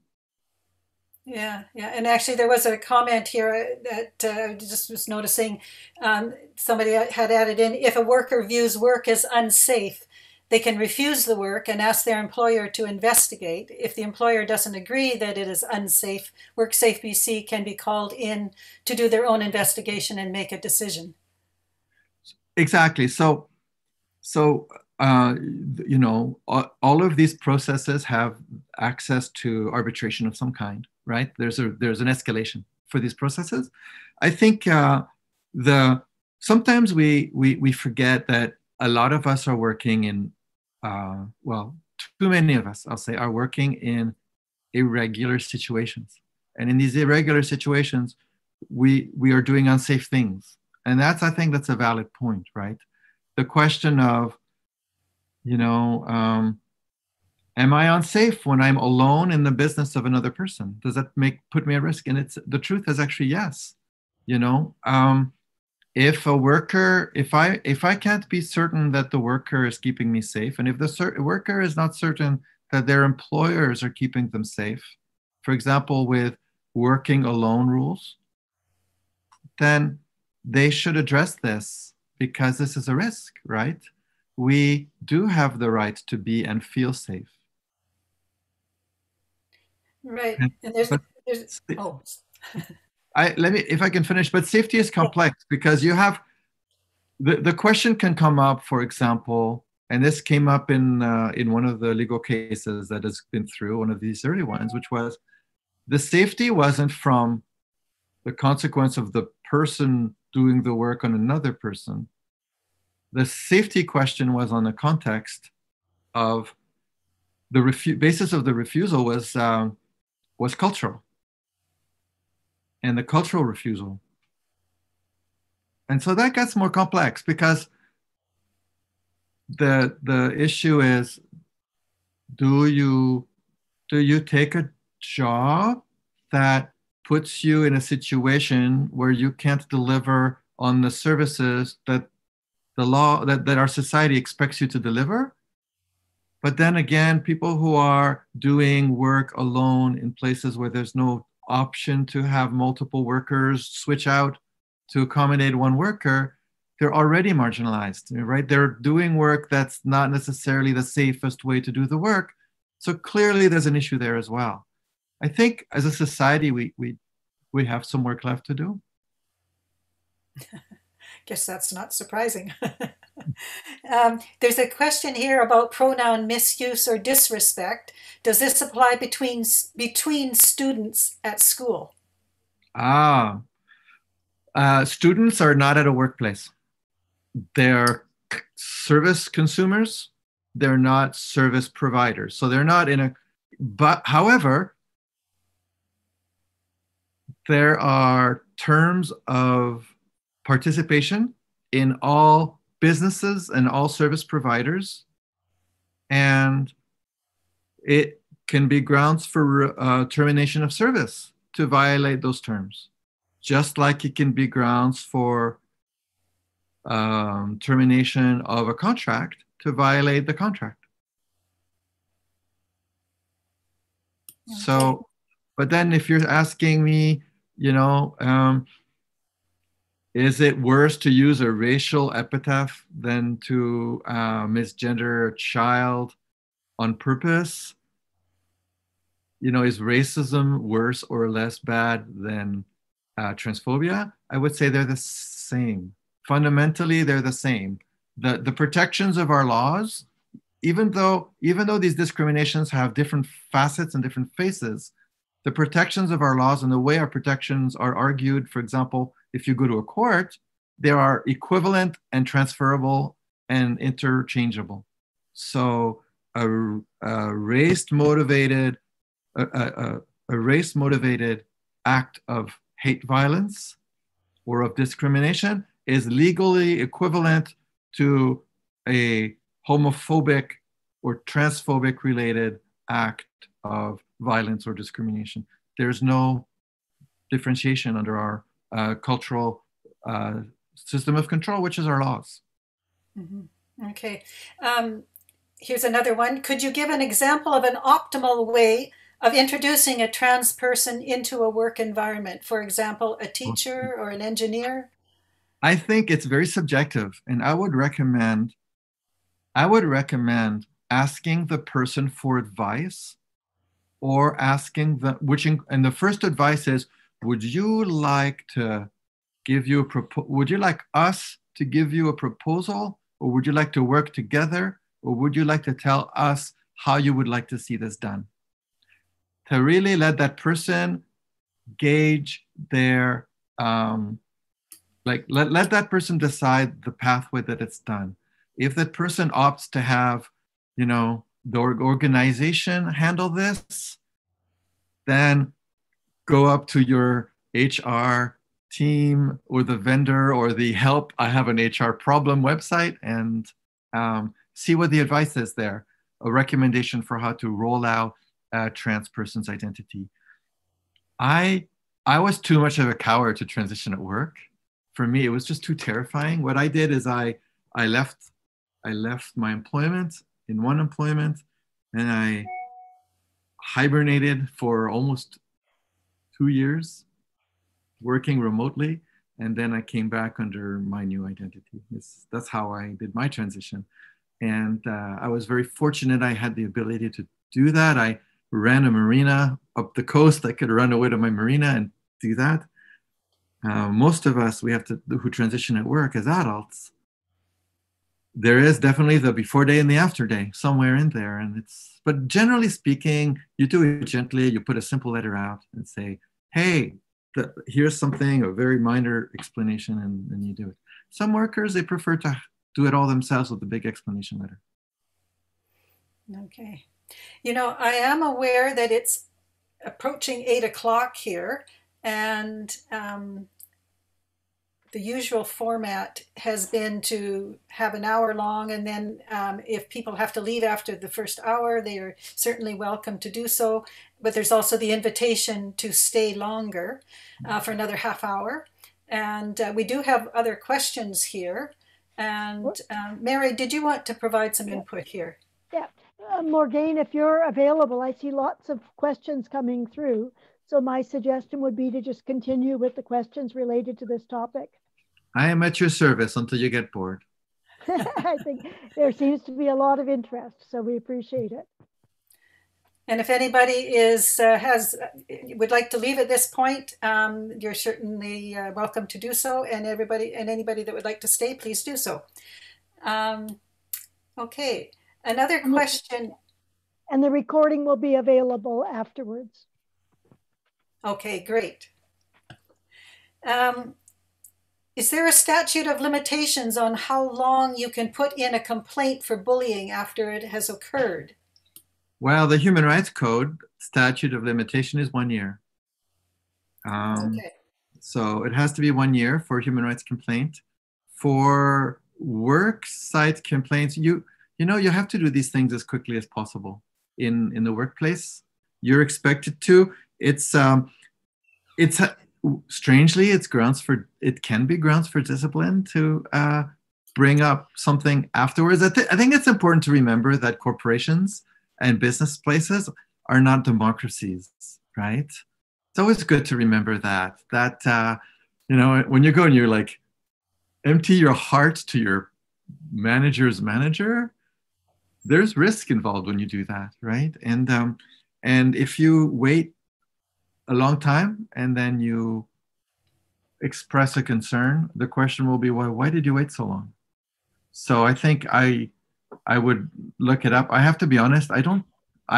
Yeah. And actually there was a comment here that I just was noticing, somebody had added in, if a worker views work as unsafe, they can refuse the work and ask their employer to investigate. If the employer doesn't agree that it is unsafe, WorkSafe BC can be called in to do their own investigation and make a decision. Exactly. So all of these processes have access to arbitration of some kind, right? There's an escalation for these processes. I think sometimes we forget that a lot of us are working in, too many of us, I'll say, are working in irregular situations. And in these irregular situations, we are doing unsafe things. And I think that's a valid point, right? The question of, Am I unsafe when I'm alone in the business of another person? Does that put me at risk? And the truth is actually yes. You know, if a worker, if I can't be certain that the worker is keeping me safe, and if the worker is not certain that their employers are keeping them safe, for example, with working alone rules, then they should address this because this is a risk, right? We do have the right to be and feel safe. Right. And But oh. let me, if I can finish, but safety is complex because you have, the question can come up, for example, and this came up in one of the legal cases that has been through, one of these early ones, which was the safety wasn't from the consequence of the person doing the work on another person. The safety question was on the context of the basis of the refusal was cultural, and the cultural refusal. And so that gets more complex because the issue is, do you take a job that puts you in a situation where you can't deliver on the services that the law that our society expects you to deliver? But then again, people who are doing work alone in places where there's no option to have multiple workers switch out to accommodate one worker, they're already marginalized, right? They're doing work that's not necessarily the safest way to do the work. So clearly there's an issue there as well. I think as a society, we have some work left to do. Guess that's not surprising. There's a question here about pronoun misuse or disrespect. Does this apply between students at school? Students are not at a workplace. They're service consumers. They're not service providers. So they're not in a, but however, there are terms of participation in all businesses and all service providers, and it can be grounds for termination of service to violate those terms, just like it can be grounds for termination of a contract to violate the contract. Okay. So, but then if you're asking me, you know, is it worse to use a racial epithet than to misgender a child on purpose? You know, is racism worse or less bad than transphobia? I would say they're the same. Fundamentally, they're the same. The protections of our laws, even though these discriminations have different facets and different faces, the protections of our laws and the way our protections are argued, for example, if you go to a court, they are equivalent and transferable and interchangeable. So a race-motivated act of hate violence or of discrimination is legally equivalent to a homophobic or transphobic related act of violence or discrimination. There's no differentiation under our cultural system of control, which is our laws. Mm-hmm. Okay. Here's another one. Could you give an example of an optimal way of introducing a trans person into a work environment? For example, a teacher or an engineer? I think it's very subjective, and I would recommend asking the person for advice, or asking and the first advice is, would you like us to give you a proposal, or would you like to work together, or would you like to tell us how you would like to see this done? To really let that person gauge their, let that person decide the pathway that it's done. If that person opts to have, you know, the organization handle this, then go up to your HR team or the vendor or the help, I have an HR problem website, and see what the advice is there. a recommendation for how to roll out a trans person's identity. I was too much of a coward to transition at work. For me, it was just too terrifying. What I did is I left my employment in one employment, and I hibernated for almost 2 years, working remotely, and then I came back under my new identity. That's how I did my transition. And I was very fortunate I had the ability to do that. I ran a marina up the coast. I could run away to my marina and do that. Most of us, who transition at work as adults, there is definitely the before day and the after day somewhere in there. But generally speaking, you do it gently. You put a simple letter out and say, hey, here's something, a very minor explanation, and you do it. Some workers, they prefer to do it all themselves with a big explanation letter. Okay. You know, I am aware that it's approaching 8 o'clock here, and the usual format has been to have an hour long, and then if people have to leave after the first hour, they are certainly welcome to do so. But there's also the invitation to stay longer for another half hour. And we do have other questions here. And Mary, did you want to provide some input here? Yeah, Morgane, if you're available, I see lots of questions coming through. So my suggestion would be to just continue with the questions related to this topic. I am at your service until you get bored. I think there seems to be a lot of interest, so we appreciate it. And if anybody would like to leave at this point, you're certainly welcome to do so. And anybody that would like to stay, please do so. Okay, another question. And the recording will be available afterwards. Okay, great. Is there a statute of limitations on how long you can put in a complaint for bullying after it has occurred? Well, the Human Rights Code statute of limitation is 1 year. Okay. So it has to be 1 year for a human rights complaint. For work site complaints, you have to do these things as quickly as possible in the workplace. You're expected to. Strangely, it can be grounds for discipline to bring up something afterwards. I think it's important to remember that corporations and business places are not democracies, right? It's always good to remember that when you go and you're like, empty your heart to your manager's manager, there's risk involved when you do that, right? And if you wait a long time and then you express a concern, the question will be, well, why did you wait so long? So I think I would look it up. I have to be honest, I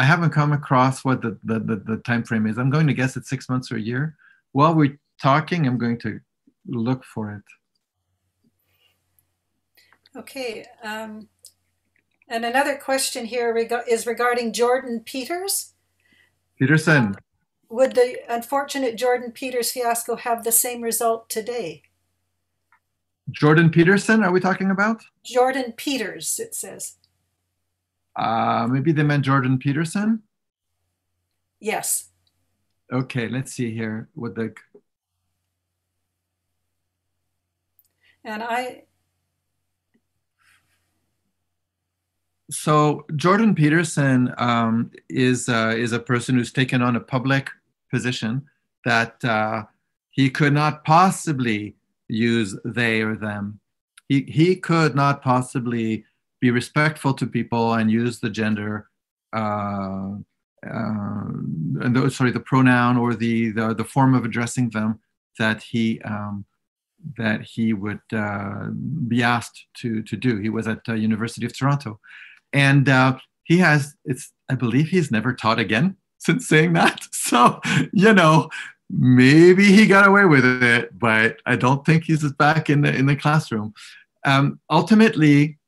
haven't come across what the time frame is. I'm going to guess it's 6 months or a year. While we're talking, I'm going to look for it. Okay. And another question here is regarding Jordan Peterson. Would the unfortunate Jordan Peters fiasco have the same result today? Jordan Peterson, are we talking about? Jordan Peters, it says. Maybe they meant Jordan Peterson? Yes. Okay, let's see here. So Jordan Peterson is a person who's taken on a public position that he could not possibly use they or them. He could not possibly be respectful to people and use the gender, the pronoun or the form of addressing them that he would be asked to do. He was at the University of Toronto. And I believe he's never taught again since saying that. So, maybe he got away with it, but I don't think he's back in the classroom. Ultimately,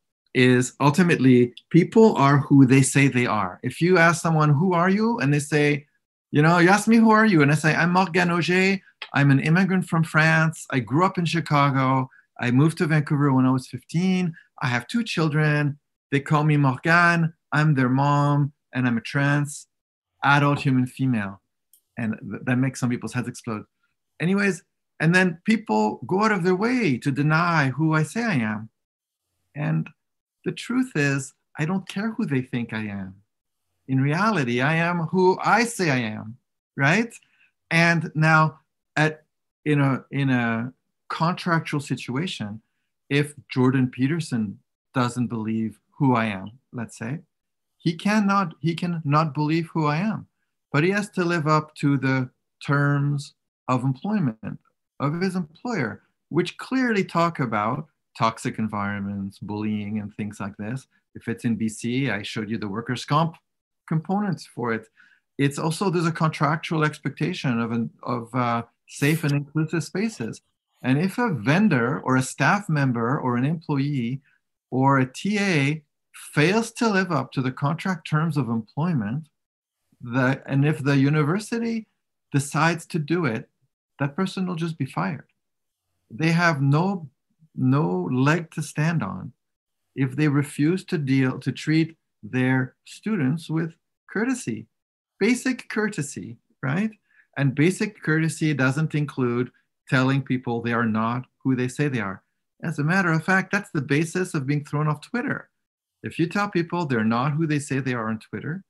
people are who they say they are. If you ask someone, who are you? And they say, you ask me, who are you? And I say, I'm Morgane Oger. I'm an immigrant from France. I grew up in Chicago. I moved to Vancouver when I was 15. I have 2 children. They call me Morgane. I'm their mom and I'm a trans adult human female. And that makes some people's heads explode. Anyways, and then people go out of their way to deny who I say I am. And the truth is, I don't care who they think I am. In reality, I am who I say I am, right? And now, in a contractual situation, if Jordan Peterson doesn't believe who I am, let's say, he cannot believe who I am, but he has to live up to the terms of employment of his employer, which clearly talk about toxic environments, bullying, and things like this. If it's in BC, I showed you the workers' comp components for it. It's also, there's a contractual expectation of safe and inclusive spaces. And if a vendor or a staff member or an employee or a TA fails to live up to the contract terms of employment, and if the university decides to do it, that person will just be fired. They have no leg to stand on if they refuse to treat their students with courtesy, basic courtesy, right? And basic courtesy doesn't include telling people they are not who they say they are. As a matter of fact, that's the basis of being thrown off Twitter. If you tell people they're not who they say they are on Twitter,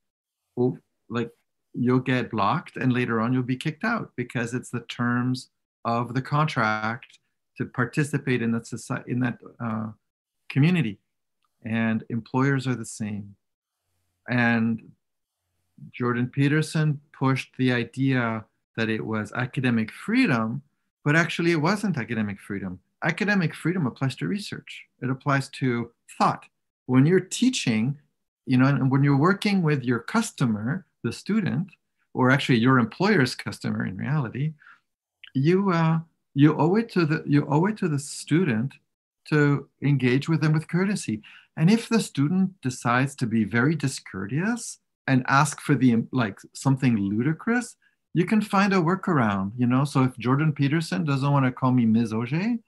well, like, you'll get blocked and later on you'll be kicked out because it's the terms of the contract to participate in that society, in that community. And employers are the same. And Jordan Peterson pushed the idea that it was academic freedom, but actually it wasn't academic freedom. Academic freedom applies to research. It applies to thought. When you're teaching, and when you're working with your customer, the student, or actually your employer's customer in reality, you owe it to the student to engage with them with courtesy. And if the student decides to be very discourteous and ask for something ludicrous, you can find a workaround, So if Jordan Peterson doesn't want to call me Ms. Oger,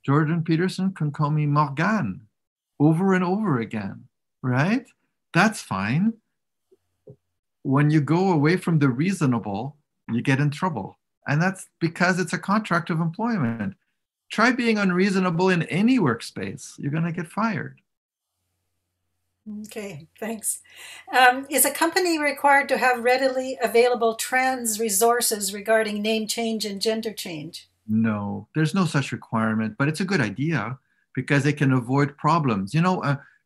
Jordan Peterson can call me Morgane over and over again, right? That's fine. When you go away from the reasonable, you get in trouble. And that's because it's a contract of employment. Try being unreasonable in any workspace. You're going to get fired. Okay, thanks. Is a company required to have readily available trans resources regarding name change and gender change? No, there's no such requirement, but it's a good idea because it can avoid problems.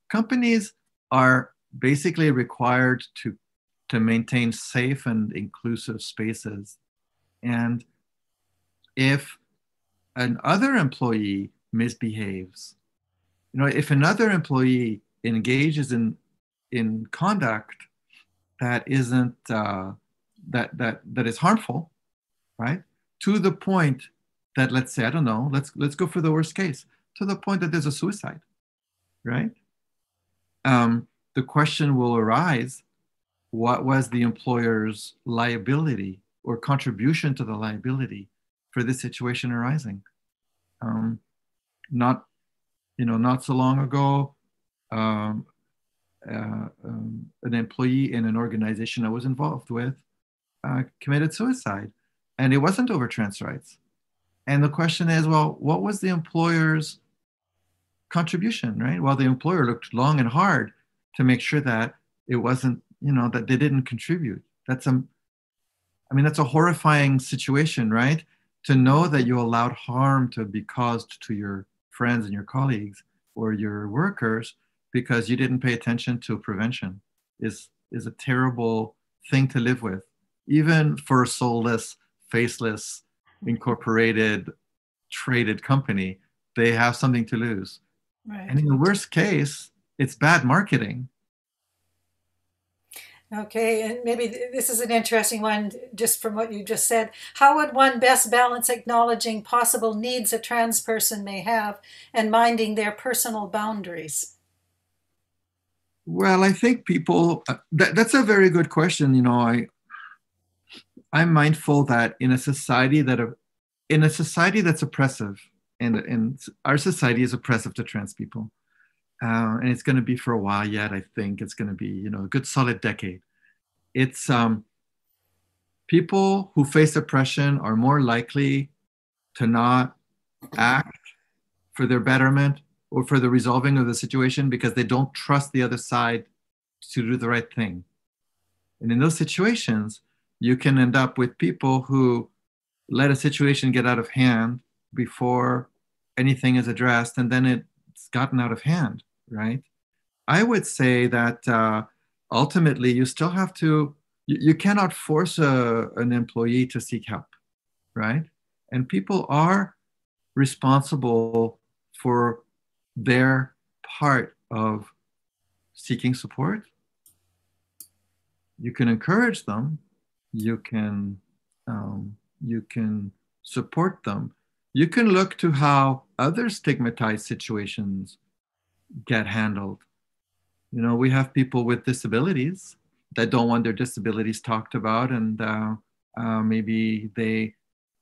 Companies are basically required to maintain safe and inclusive spaces. And if another employee misbehaves, if another employee engages in conduct that isn't that is harmful, right? To the point that, let's say, I don't know, let's go for the worst case, to the point that there's a suicide, right? The question will arise, what was the employer's liability or contribution to the liability for this situation arising? Not so long ago, an employee in an organization I was involved with committed suicide, and it wasn't over trans rights. And the question is, well, what was the employer's contribution, right? Well, the employer looked long and hard to make sure that it wasn't, that they didn't contribute. That's a horrifying situation, right? To know that you allowed harm to be caused to your friends and your colleagues or your workers because you didn't pay attention to prevention is a terrible thing to live with. Even for a soulless, faceless, incorporated, traded company, they have something to lose. Right. And in the worst case, it's bad marketing. Okay, and maybe this is an interesting one, just from what you just said. How would one best balance acknowledging possible needs a trans person may have and minding their personal boundaries? Well, I think people, that's a very good question. I'm mindful that in a society that's oppressive, and our society is oppressive to trans people, and it's going to be for a while yet. I think it's going to be, a good solid decade. It's people who face oppression are more likely to not act for their betterment or for the resolving of the situation because they don't trust the other side to do the right thing. And in those situations, you can end up with people who let a situation get out of hand before anything is addressed, and then it's gotten out of hand, right? I would say that ultimately you still have to, you cannot force an employee to seek help, right? And people are responsible for their part of seeking support. You can encourage them. You can support them. You can look to how other stigmatized situations get handled. We have people with disabilities that don't want their disabilities talked about, and maybe they,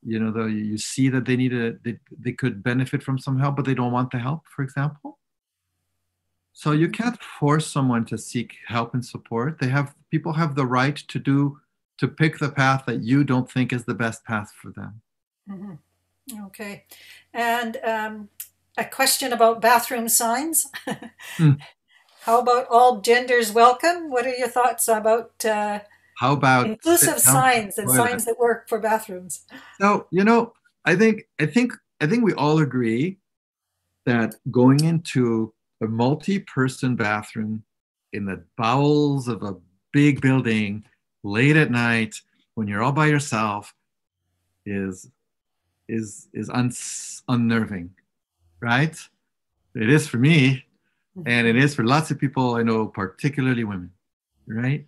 you see that they could benefit from some help, but they don't want the help, for example. So you can't force someone to seek help and support. People have the right to pick the path that you don't think is the best path for them. Mm-hmm. Okay. And a question about bathroom signs. How about all genders welcome? What are your thoughts about how about inclusive signs and signs that work for bathrooms? So, I think we all agree that going into a multi-person bathroom in the bowels of a big building late at night when you're all by yourself is unnerving, right? It is for me, and it is for lots of people I know, particularly women, right?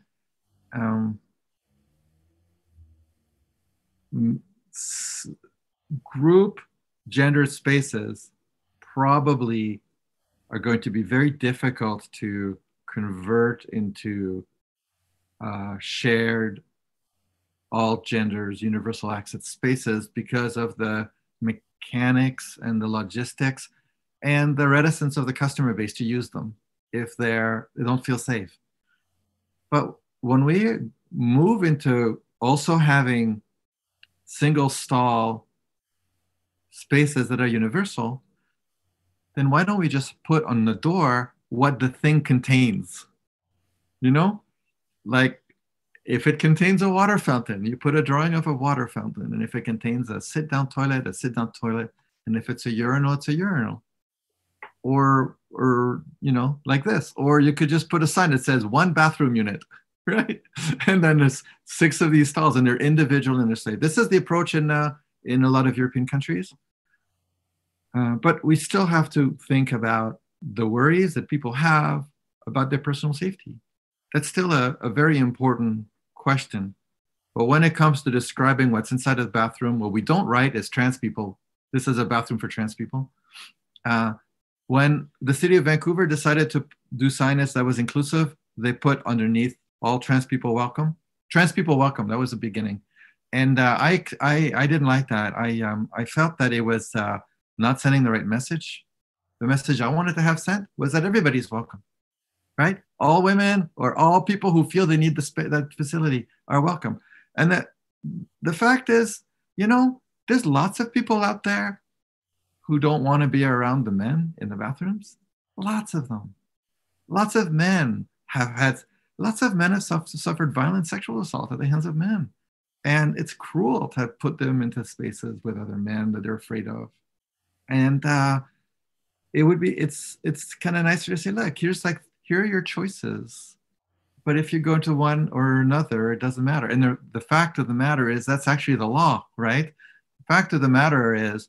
Group gender spaces probably are going to be very difficult to convert into shared all genders universal access spaces because of the mechanics and the logistics and the reticence of the customer base to use them if they don't feel safe. But when we move into also having single stall spaces that are universal, then why don't we just put on the door what the thing contains? Like if it contains a water fountain, you put a drawing of a water fountain. And if it contains a sit-down toilet, a sit-down toilet. And if it's a urinal, it's a urinal. Or like this. Or you could just put a sign that says 1 bathroom unit, right? And then there's 6 of these stalls and they're individual and they're safe. This is the approach in a lot of European countries. But we still have to think about the worries that people have about their personal safety. That's still a very important question. But when it comes to describing what's inside of the bathroom, what we don't write is trans people. This is a bathroom for trans people. When the city of Vancouver decided to do signage that was inclusive, they put underneath all trans people welcome. Trans people welcome, that was the beginning. And I didn't like that. I felt that it was not sending the right message. The message I wanted to have sent was that everybody's welcome, right? All women or all people who feel they need that facility are welcome. And that the fact is, there's lots of people out there who don't want to be around the men in the bathrooms. Lots of them. Lots of men have suffered violent sexual assault at the hands of men. And it's cruel to put them into spaces with other men that they're afraid of. And it's kind of nicer to say, look, here are your choices. But if you go into one or another, it doesn't matter. And the fact of the matter is that's actually the law, right? The fact of the matter is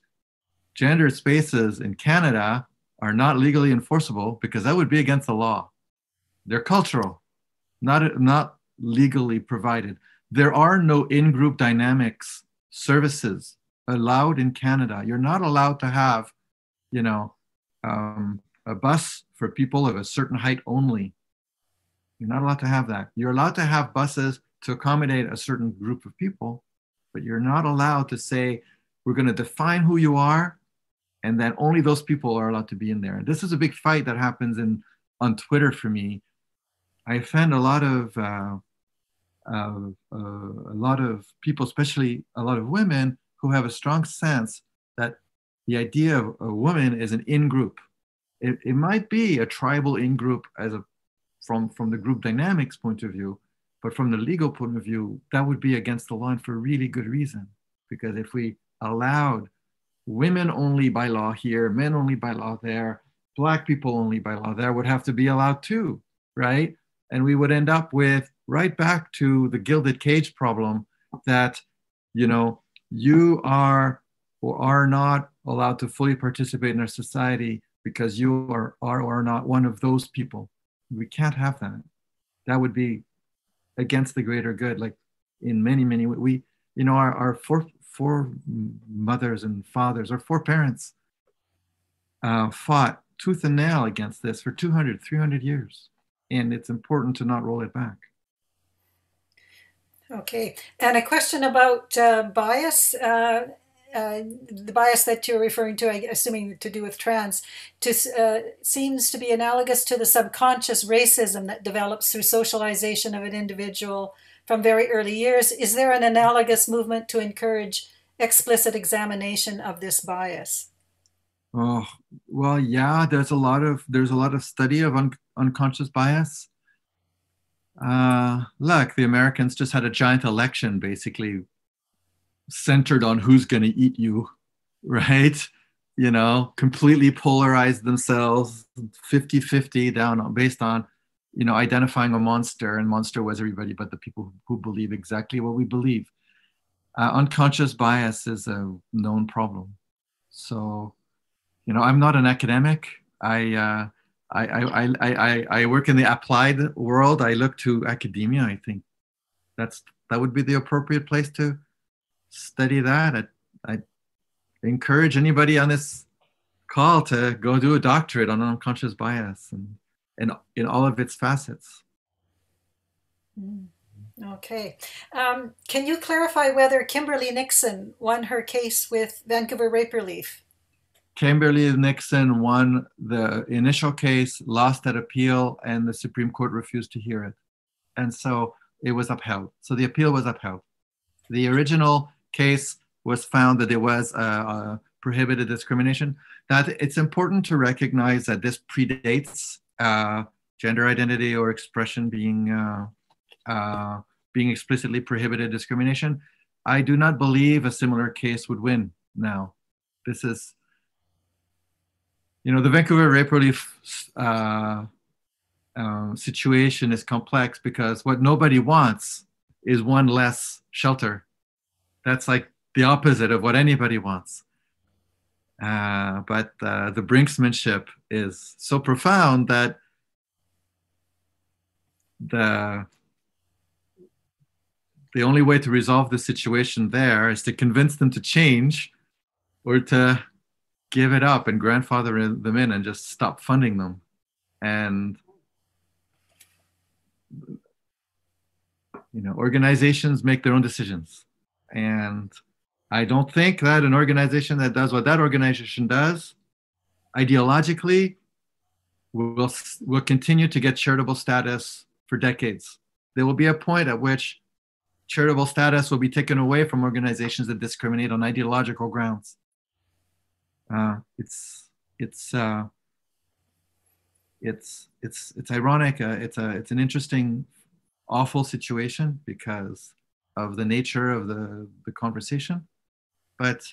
gendered spaces in Canada are not legally enforceable because that would be against the law. They're cultural, not legally provided. There are no in-group dynamics services allowed in Canada. You're not allowed to have, a bus for people of a certain height only. You're not allowed to have that. You're allowed to have buses to accommodate a certain group of people, but you're not allowed to say, we're going to define who you are and then only those people are allowed to be in there. And this is a big fight that happens on Twitter for me. I find a lot of people, especially a lot of women, who have a strong sense that the idea of a woman is an in-group. It might be a tribal in-group from the group dynamics point of view, but from the legal point of view, that would be against the law, and for a really good reason. Because if we allowed women only by law here, men only by law there, Black people only by law there, would have to be allowed too, right? And we would end up with right back to the gilded cage problem that, you are or are not allowed to fully participate in our society because you are or are not one of those people. We can't have that. That would be against the greater good. Like in many, many, our four mothers and fathers, our four parents fought tooth and nail against this for 200, 300 years. And it's important to not roll it back. Okay. And a question about bias. The bias that you're referring to, I'm assuming to do with trans, seems to be analogous to the subconscious racism that develops through socialization of an individual from very early years. Is there an analogous movement to encourage explicit examination of this bias? Oh, well, yeah, there's a lot of study of unconscious bias. Look, the Americans just had a giant election, basically centered on who's going to eat you, right? Completely polarized themselves 50-50 down based on, identifying a monster, and monster was everybody but the people who believe exactly what we believe. Unconscious bias is a known problem. So, I'm not an academic. I work in the applied world. I look to academia. I think that would be the appropriate place to study that. I encourage anybody on this call to go do a doctorate on unconscious bias and in all of its facets. Okay. Can you clarify whether Kimberly Nixon won her case with Vancouver Rape Relief? Kimberly Nixon won the initial case, lost at appeal, and the Supreme Court refused to hear it. And so it was upheld. So the appeal was upheld. The original case was found that there was prohibited discrimination. That it's important to recognize that this predates gender identity or expression being explicitly prohibited discrimination. I do not believe a similar case would win now. This is, the Vancouver Rape Relief situation is complex because what nobody wants is one less shelter. That's like the opposite of what anybody wants. But the brinksmanship is so profound that the only way to resolve the situation there is to convince them to change or to give it up and grandfather them in and just stop funding them. And organizations make their own decisions. And I don't think that an organization that does what that organization does, ideologically, will continue to get charitable status for decades. There will be a point at which charitable status will be taken away from organizations that discriminate on ideological grounds. It's ironic. It's an interesting, awful situation because of the nature of the conversation. But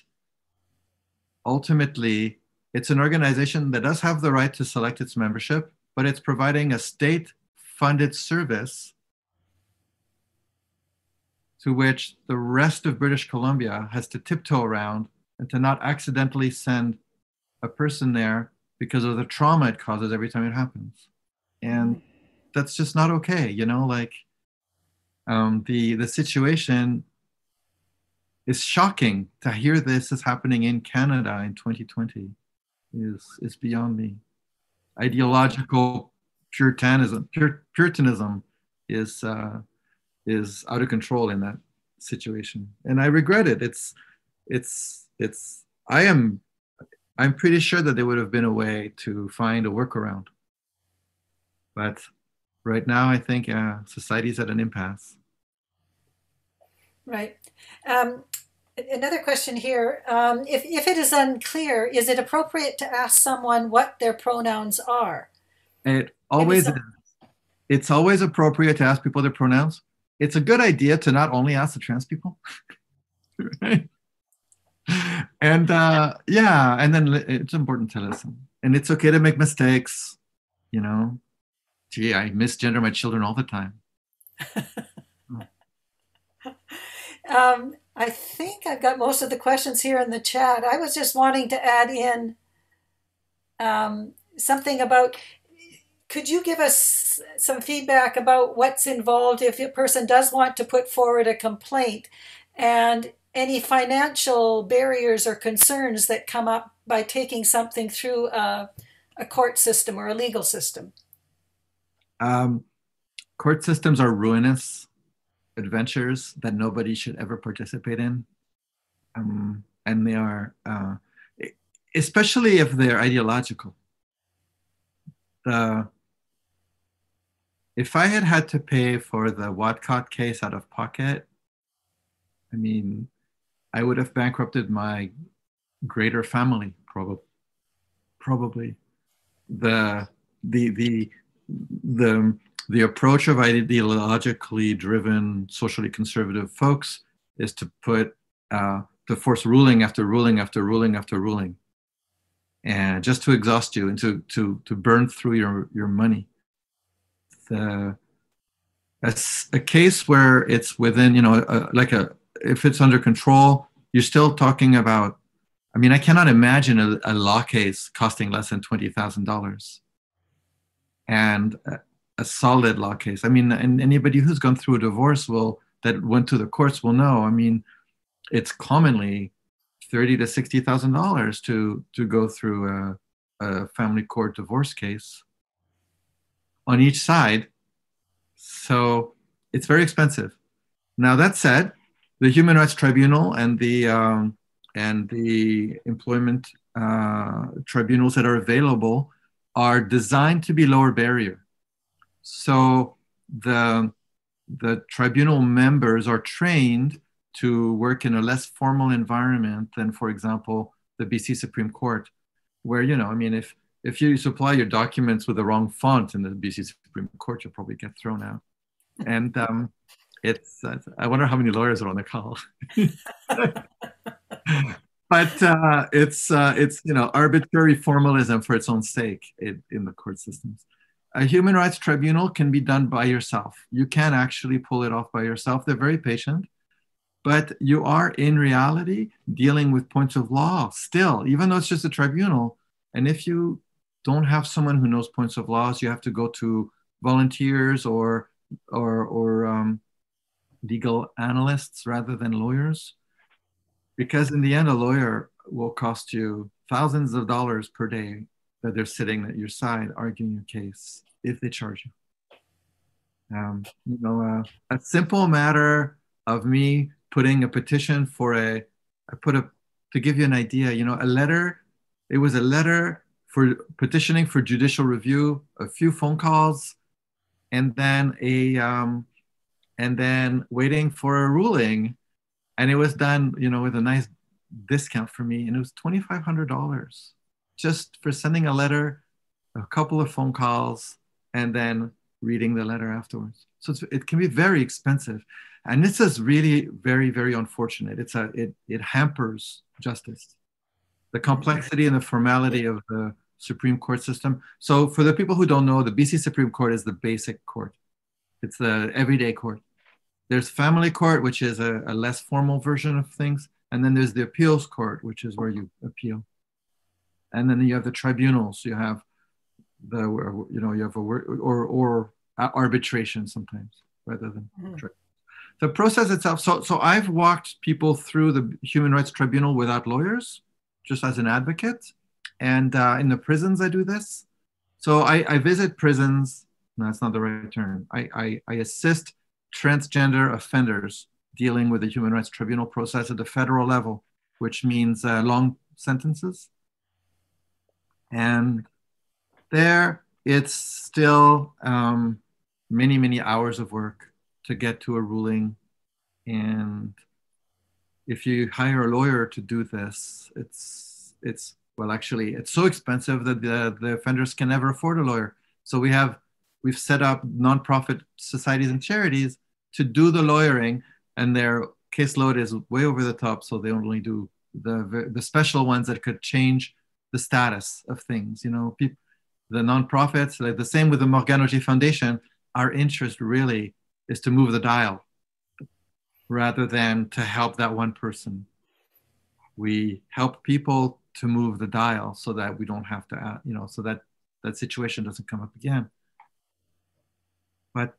ultimately, it's an organization that does have the right to select its membership, but it's providing a state-funded service to which the rest of British Columbia has to tiptoe around and to not accidentally send a person there because of the trauma it causes every time it happens. And that's just not okay, the situation is shocking. To hear this is happening in Canada in 2020 is beyond me. Ideological puritanism is out of control in that situation, and I regret it. I'm pretty sure that there would have been a way to find a workaround. But right now, I think society's at an impasse. Right. Another question here. If it is unclear, is it appropriate to ask someone what their pronouns are? It always is. It's always appropriate to ask people their pronouns. It's a good idea to not only ask the trans people. Right? And yeah, and then it's important to listen. And it's okay to make mistakes, you know. Gee, I misgender my children all the time. I think I've got most of the questions here in the chat. I was just wanting to add in something about, could you give us some feedback about what's involved if a person does want to put forward a complaint, and any financial barriers or concerns that come up by taking something through a court system or a legal system? Court systems are ruinous adventures that nobody should ever participate in. And they are, especially if they're ideological. If I had to pay for the Watcott case out of pocket, I mean, I would have bankrupted my greater family, probably. The approach of ideologically driven, socially conservative folks is to put to force ruling after ruling after ruling after ruling, and just to exhaust you and to burn through your money. A case where it's within, you know, if it's under control, you're still talking about. I mean, I cannot imagine a law case costing less than $20,000, and a solid law case. I mean, and anybody who's gone through a divorce that went to the courts will know. I mean, it's commonly $30,000 to $60,000 to go through a family court divorce case on each side. So it's very expensive. Now that said, the Human Rights Tribunal and the employment tribunals that are available are designed to be lower barrier. So the tribunal members are trained to work in a less formal environment than, for example, the BC Supreme Court, where, you know, I mean, if you supply your documents with the wrong font in the BC Supreme Court, you'll probably get thrown out. And I wonder how many lawyers are on the call. But it's you know, arbitrary formalism for its own sake in the court systems. A human rights tribunal can be done by yourself. You can actually pull it off by yourself. They're very patient, but you are in reality dealing with points of law still, even though it's just a tribunal. And if you don't have someone who knows points of laws, you have to go to volunteers or legal analysts rather than lawyers. Because in the end, a lawyer will cost you thousands of dollars per day that they're sitting at your side arguing your case if they charge you. You know, a simple matter of me putting a petition for to give you an idea, you know, it was a letter for petitioning for judicial review, a few phone calls, and then waiting for a ruling. And it was done, you know, with a nice discount for me. And it was $2,500 just for sending a letter, a couple of phone calls, and then reading the letter afterwards. So it can be very expensive. And this is really very, very unfortunate. It hampers justice, the complexity and the formality of the Supreme Court system. So for the people who don't know, the BC Supreme Court is the basic court. It's the everyday court. There's family court, which is a less formal version of things. And then there's the appeals court, which is where you appeal. And then you have the tribunals. You have or arbitration sometimes rather than the process itself. So I've walked people through the Human Rights Tribunal without lawyers, just as an advocate. And in the prisons, I do this. So I visit prisons. No, that's not the right term. I assist transgender offenders dealing with the Human Rights Tribunal process at the federal level, which means long sentences. And there, it's still many, many hours of work to get to a ruling. And if you hire a lawyer to do this, well, actually, it's so expensive that the offenders can never afford a lawyer. So we've set up nonprofit societies and charities to do the lawyering, and their caseload is way over the top. So they only do the special ones that could change the status of things. You know, the nonprofits, like the same with the Morgane Oger Foundation, our interest really is to move the dial rather than to help that one person. We help people to move the dial so that we don't have to, so that that situation doesn't come up again. But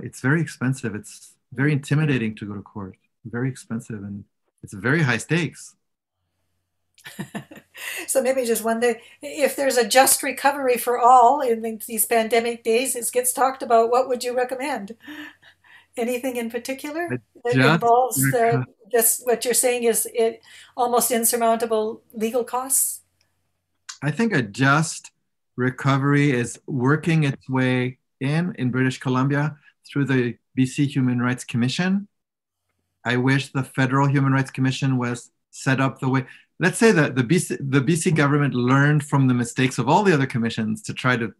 it's very expensive. It's very intimidating to go to court. Very expensive, and it's very high stakes. So maybe just wonder if there's a just recovery for all in these pandemic days. It gets talked about. What would you recommend? Anything in particular that involves just what you're saying is it almost insurmountable legal costs? I think a just recovery is working its way in British Columbia through the BC Human Rights Commission. I wish the Federal Human Rights Commission was set up the way, let's say that the BC government learned from the mistakes of all the other commissions to try to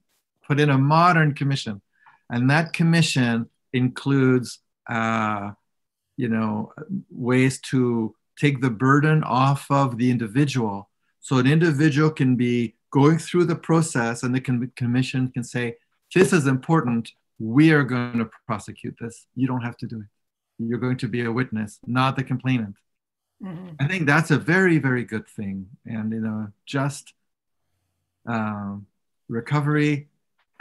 put in a modern commission. And that commission includes, ways to take the burden off of the individual. So an individual can be going through the process, and the commission can say, this is important. We are going to prosecute this. You don't have to do it. You're going to be a witness, not the complainant. Mm-hmm. I think that's a very, very good thing. And, just recovery,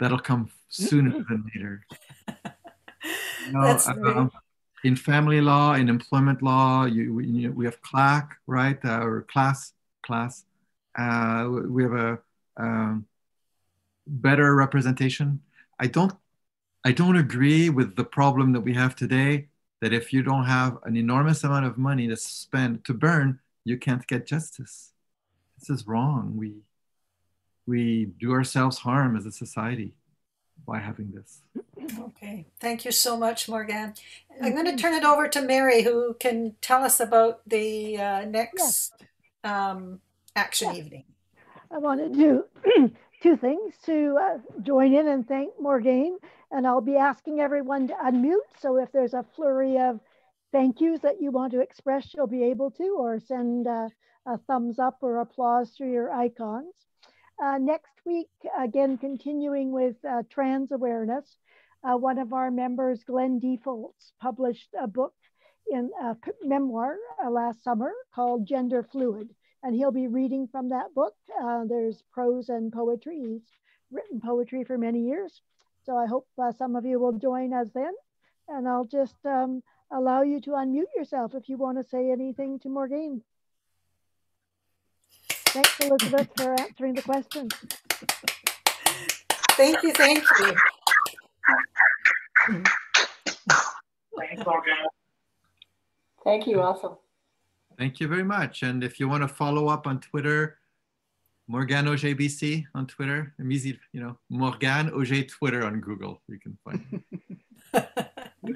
that'll come sooner than later. That's in family law, in employment law, we have CLAC, right? Or class. We have a better representation. I don't agree with the problem that we have today, that if you don't have an enormous amount of money to burn, you can't get justice. This is wrong. We do ourselves harm as a society by having this. Okay, thank you so much, Morgane. I'm going to turn it over to Mary, who can tell us about the next action evening. I want to do two things: to join in and thank Morgane, and I'll be asking everyone to unmute. So if there's a flurry of thank yous that you want to express, you'll be able to, or send a thumbs up or applause through your icons. Next week, again, continuing with trans awareness, one of our members, Glenn Defaults, published a book in a memoir last summer called Gender Fluid, and he'll be reading from that book. There's prose and poetry. He's written poetry for many years. So I hope some of you will join us then. And I'll just allow you to unmute yourself if you want to say anything to Morgane. Thanks, Elizabeth, for answering the question. Thank you. Thanks, Morgane. Thank you, awesome. Thank you very much. And if you want to follow up on Twitter, Morgane Oger BC on Twitter. I'm easy, Morgane Oger Twitter on Google. You can find it.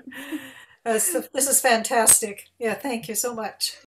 This is fantastic. Yeah, thank you so much.